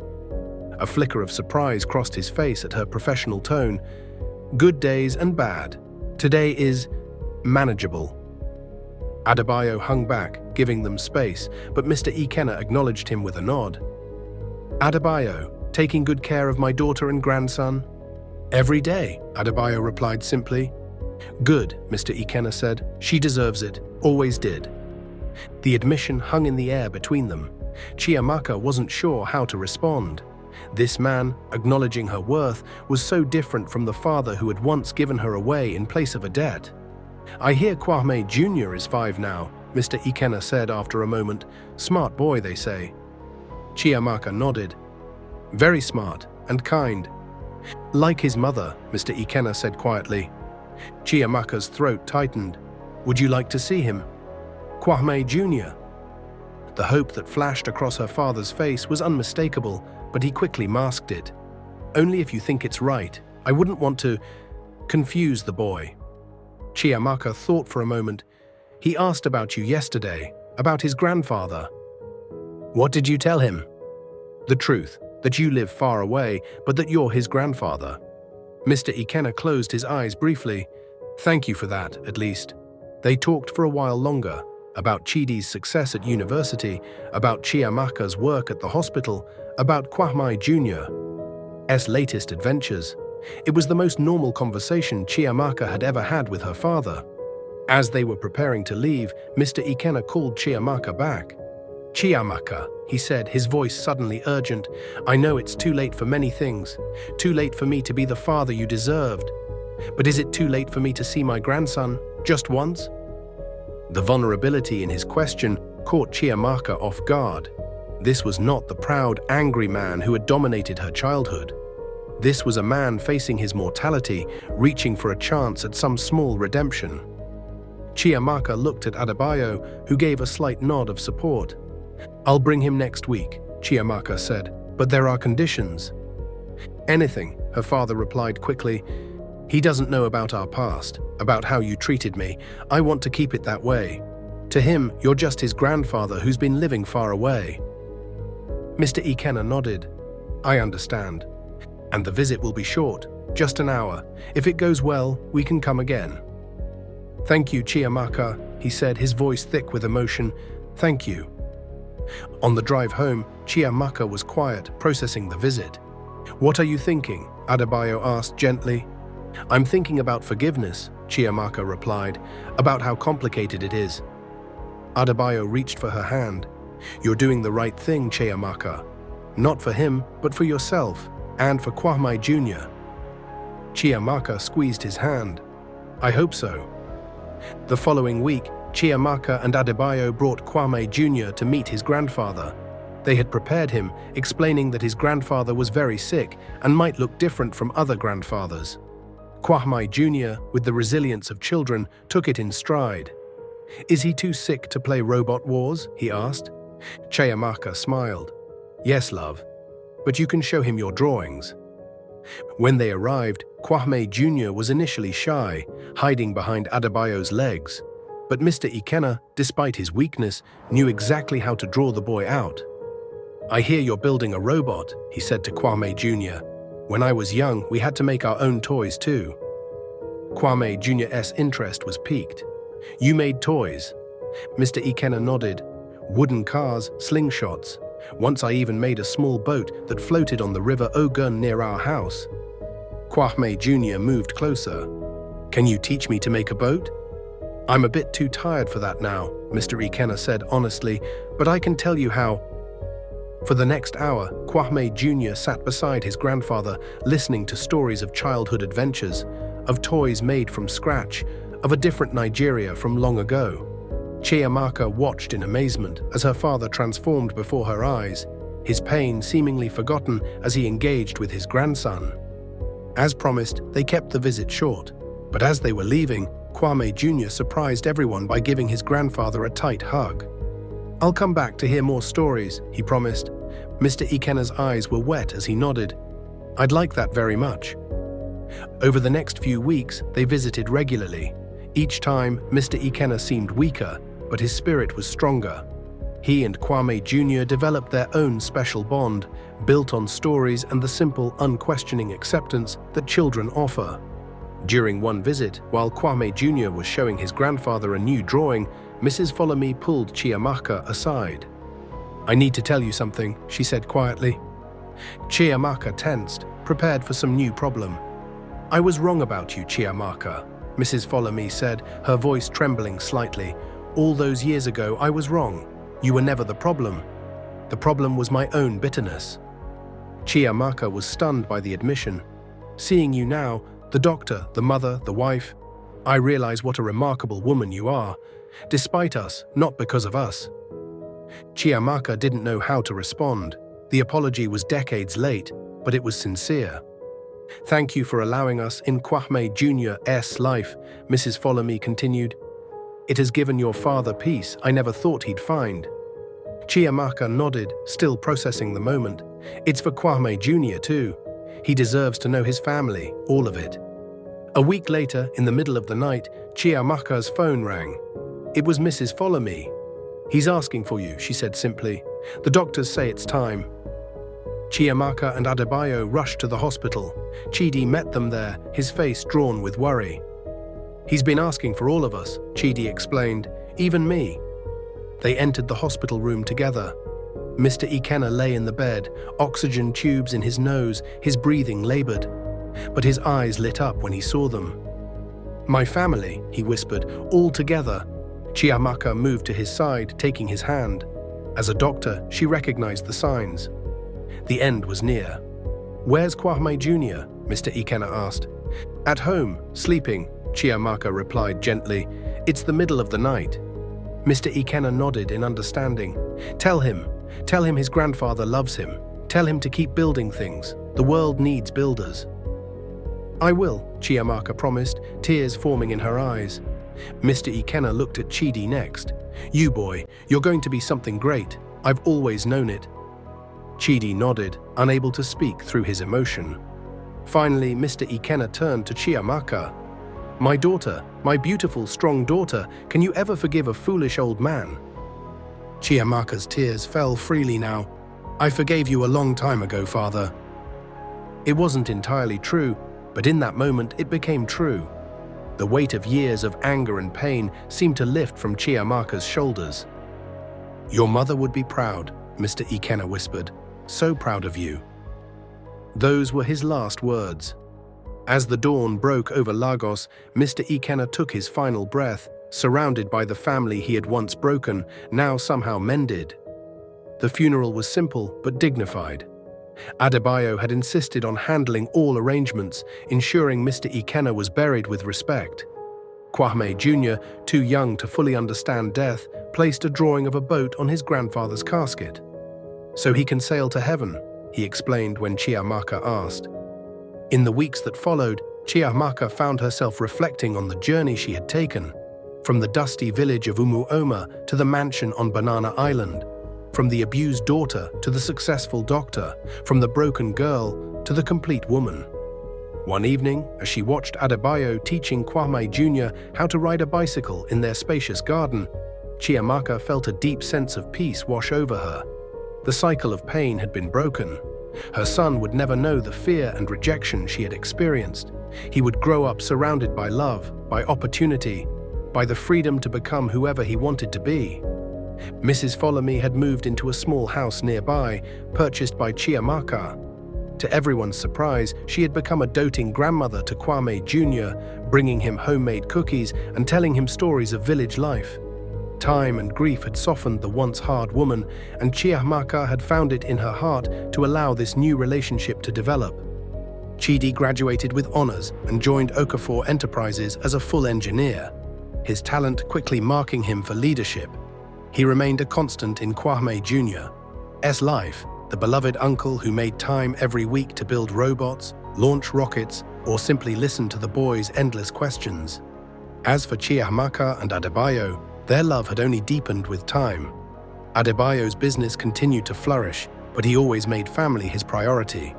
A flicker of surprise crossed his face at her professional tone. "Good days and bad. Today is manageable." Adebayo hung back, giving them space, but Mr. Ikenna acknowledged him with a nod. "Adebayo, taking good care of my daughter and grandson?" "Every day," Adebayo replied simply. "Good," Mr. Ikenna said. "She deserves it, always did." The admission hung in the air between them. Chiamaka wasn't sure how to respond. This man, acknowledging her worth, was so different from the father who had once given her away in place of a debt. "I hear Kwame Jr. is 5 now," Mr. Ikenna said after a moment. "Smart boy, they say." Chiamaka nodded. "Very smart and kind." "Like his mother," Mr. Ikenna said quietly. Chiamaka's throat tightened. "Would you like to see him?" "Kwame Jr." The hope that flashed across her father's face was unmistakable, but he quickly masked it. "Only if you think it's right. I wouldn't want to confuse the boy." Chiamaka thought for a moment. "He asked about you yesterday, about his grandfather." "What did you tell him?" "The truth, that you live far away, but that you're his grandfather." Mr. Ikenna closed his eyes briefly. "Thank you for that, at least." They talked for a while longer, about Chidi's success at university, about Chiamaka's work at the hospital, about Kwame Jr.'s latest adventures. It was the most normal conversation Chiamaka had ever had with her father. As they were preparing to leave, Mr. Ikenna called Chiamaka back. "Chiamaka," he said, his voice suddenly urgent, "I know it's too late for many things. Too late for me to be the father you deserved. But is it too late for me to see my grandson, just once?" The vulnerability in his question caught Chiamaka off guard. This was not the proud, angry man who had dominated her childhood. This was a man facing his mortality, reaching for a chance at some small redemption. Chiamaka looked at Adebayo, who gave a slight nod of support. "I'll bring him next week," Chiamaka said, "but there are conditions." "Anything," her father replied quickly. "He doesn't know about our past, about how you treated me. I want to keep it that way. To him, you're just his grandfather who's been living far away." Mr. Ikenna nodded. "I understand. And the visit will be short, just an hour. If it goes well, we can come again." "Thank you, Chiamaka," he said, his voice thick with emotion. "Thank you." On the drive home, Chiamaka was quiet, processing the visit. "What are you thinking?" Adebayo asked gently. "I'm thinking about forgiveness," Chiamaka replied, "about how complicated it is." Adebayo reached for her hand. "You're doing the right thing, Chiamaka. Not for him, but for yourself, and for Kwame Jr." Chiamaka squeezed his hand. "I hope so." The following week, Chiamaka and Adebayo brought Kwame Jr. to meet his grandfather. They had prepared him, explaining that his grandfather was very sick and might look different from other grandfathers. Kwame Jr., with the resilience of children, took it in stride. "Is he too sick to play Robot Wars?" he asked. Chiamaka smiled. "Yes, love. But you can show him your drawings." When they arrived, Kwame Jr. was initially shy, hiding behind Adebayo's legs. But Mr. Ikenna, despite his weakness, knew exactly how to draw the boy out. "I hear you're building a robot," he said to Kwame Jr. "When I was young, we had to make our own toys too." Kwame Jr.'s interest was piqued. "You made toys?" Mr. Ikenna nodded. "Wooden cars, slingshots. Once I even made a small boat that floated on the river Ogun near our house." Kwame Jr. moved closer. "Can you teach me to make a boat?" "I'm a bit too tired for that now," Mr. Ikenna said honestly, "but I can tell you how." For the next hour, Kwame Jr. sat beside his grandfather, listening to stories of childhood adventures, of toys made from scratch, of a different Nigeria from long ago. Chiamaka watched in amazement as her father transformed before her eyes, his pain seemingly forgotten as he engaged with his grandson. As promised, they kept the visit short, but as they were leaving, Kwame Jr. surprised everyone by giving his grandfather a tight hug. "I'll come back to hear more stories," he promised. Mr. Ikenna's eyes were wet as he nodded. "I'd like that very much." Over the next few weeks, they visited regularly. Each time, Mr. Ikenna seemed weaker, but his spirit was stronger. He and Kwame Jr. developed their own special bond, built on stories and the simple, unquestioning acceptance that children offer. During one visit, while Kwame Jr. was showing his grandfather a new drawing, Mrs. Follow-Me pulled Chiamaka aside. "I need to tell you something," she said quietly. Chiamaka tensed, prepared for some new problem. "I was wrong about you, Chiamaka," Mrs. Follow-Me said, her voice trembling slightly. "All those years ago, I was wrong. You were never the problem. The problem was my own bitterness." Chiamaka was stunned by the admission. "Seeing you now, the doctor, the mother, the wife, I realize what a remarkable woman you are, despite us, not because of us." Chiamaka didn't know how to respond. The apology was decades late, but it was sincere. "Thank you for allowing us in Kwame Jr.'s life," Mrs. Follow-Me continued. "It has given your father peace I never thought he'd find." Chiamaka nodded, still processing the moment. "It's for Kwame Jr. too. He deserves to know his family, all of it." A week later, in the middle of the night, Chiamaka's phone rang. It was Mrs. Follow-Me. "He's asking for you," she said simply. "The doctors say it's time." Chiamaka and Adebayo rushed to the hospital. Chidi met them there, his face drawn with worry. "He's been asking for all of us," Chidi explained, "even me." They entered the hospital room together. Mr. Ikenna lay in the bed, oxygen tubes in his nose, his breathing labored. but his eyes lit up when he saw them. "My family," he whispered, "all together." Chiamaka moved to his side, taking his hand. As a doctor, she recognized the signs. The end was near. "Where's Kwame Jr.?" Mr. Ikenna asked. "At home, sleeping," Chiamaka replied gently. "It's the middle of the night." Mr. Ikenna nodded in understanding. Tell him his grandfather loves him. Tell him to keep building things. The world needs builders." "I will," Chiamaka promised, tears forming in her eyes. Mr. Ikenna looked at Chidi next. "You boy, you're going to be something great. I've always known it." Chidi nodded, unable to speak through his emotion. Finally, Mr. Ikenna turned to Chiamaka. "My daughter, my beautiful, strong daughter, can you ever forgive a foolish old man?" Chiamaka's tears fell freely now. "I forgave you a long time ago, father." It wasn't entirely true, but in that moment it became true. The weight of years of anger and pain seemed to lift from Chiamaka's shoulders. "Your mother would be proud," Mr. Ikenna whispered. "So proud of you." Those were his last words. As the dawn broke over Lagos, Mr. Ikenna took his final breath, surrounded by the family he had once broken, now somehow mended. The funeral was simple but dignified. Adebayo had insisted on handling all arrangements, ensuring Mr. Ikenna was buried with respect. Kwame Jr., too young to fully understand death, placed a drawing of a boat on his grandfather's casket. "So he can sail to heaven," he explained when Chiamaka asked. In the weeks that followed, Chiamaka found herself reflecting on the journey she had taken, from the dusty village of Umuoma to the mansion on Banana Island, from the abused daughter to the successful doctor, from the broken girl to the complete woman. One evening, as she watched Adebayo teaching Kwame Jr. how to ride a bicycle in their spacious garden, Chiamaka felt a deep sense of peace wash over her. The cycle of pain had been broken. Her son would never know the fear and rejection she had experienced. He would grow up surrounded by love, by opportunity, by the freedom to become whoever he wanted to be. Mrs. Follomi had moved into a small house nearby, purchased by Chiamaka. To everyone's surprise, she had become a doting grandmother to Kwame Jr., bringing him homemade cookies and telling him stories of village life. Time and grief had softened the once hard woman, and Chiamaka had found it in her heart to allow this new relationship to develop. Chidi graduated with honors and joined Okafor Enterprises as a full engineer, his talent quickly marking him for leadership. He remained a constant in Kwame Jr.'s life, the beloved uncle who made time every week to build robots, launch rockets, or simply listen to the boys' endless questions. As for Chiamaka and Adebayo, their love had only deepened with time. Adebayo's business continued to flourish, but he always made family his priority.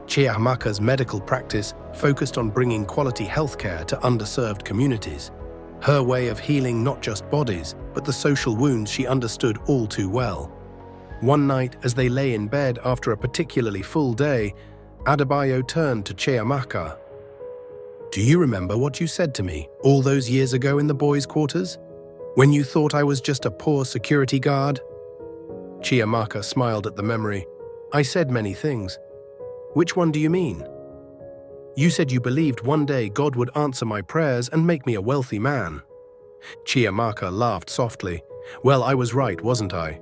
Chiamaka's medical practice focused on bringing quality healthcare to underserved communities, her way of healing not just bodies, but the social wounds she understood all too well. One night, as they lay in bed after a particularly full day, Adebayo turned to Chiamaka. "Do you remember what you said to me all those years ago in the boys' quarters? When you thought I was just a poor security guard?" Chiamaka smiled at the memory. "I said many things. Which one do you mean?" "You said you believed one day God would answer my prayers and make me a wealthy man." Chiamaka laughed softly. "Well, I was right, wasn't I?"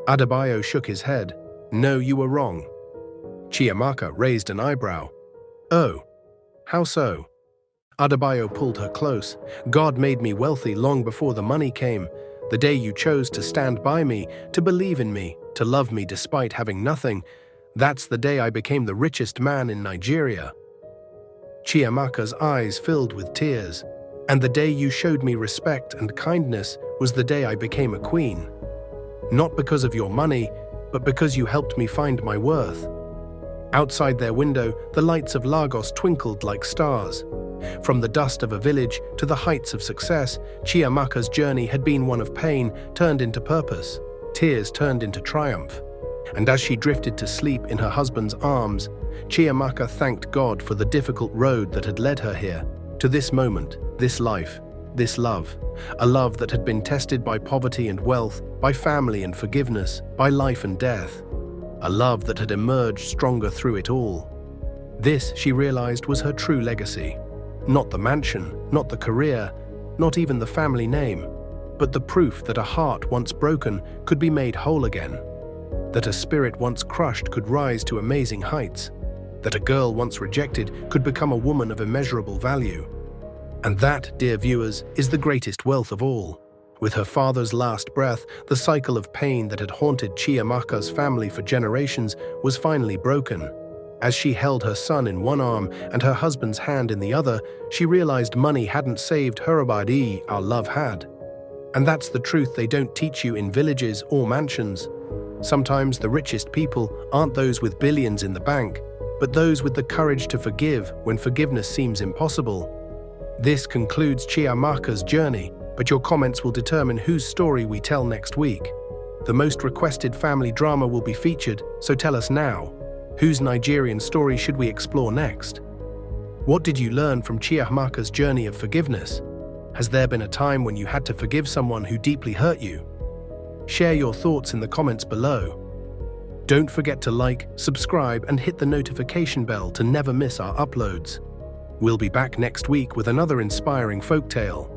Adebayo shook his head. "No, you were wrong." Chiamaka raised an eyebrow. "Oh, how so?" Adebayo pulled her close. "God made me wealthy long before the money came. The day you chose to stand by me, to believe in me, to love me despite having nothing, that's the day I became the richest man in Nigeria." Chiamaka's eyes filled with tears. "And the day you showed me respect and kindness was the day I became a queen. Not because of your money, but because you helped me find my worth." Outside their window, the lights of Lagos twinkled like stars. From the dust of a village to the heights of success, Chiamaka's journey had been one of pain turned into purpose, tears turned into triumph. And as she drifted to sleep in her husband's arms, Chiamaka thanked God for the difficult road that had led her here, to this moment, this life, this love, a love that had been tested by poverty and wealth, by family and forgiveness, by life and death, a love that had emerged stronger through it all. This, she realized, was her true legacy. Not the mansion, not the career, not even the family name, but the proof that a heart once broken could be made whole again, that a spirit once crushed could rise to amazing heights, that a girl once rejected could become a woman of immeasurable value. And that, dear viewers, is the greatest wealth of all. With her father's last breath, the cycle of pain that had haunted Chiamaka's family for generations was finally broken. As she held her son in one arm and her husband's hand in the other, she realized money hadn't saved her, our love had. And that's the truth they don't teach you in villages or mansions. Sometimes the richest people aren't those with billions in the bank, but those with the courage to forgive when forgiveness seems impossible. This concludes Chiamaka's journey, but your comments will determine whose story we tell next week. The most requested family drama will be featured, so tell us now. Whose Nigerian story should we explore next? What did you learn from Chiamaka's journey of forgiveness? Has there been a time when you had to forgive someone who deeply hurt you? Share your thoughts in the comments below. Don't forget to like, subscribe, and hit the notification bell to never miss our uploads. We'll be back next week with another inspiring folktale.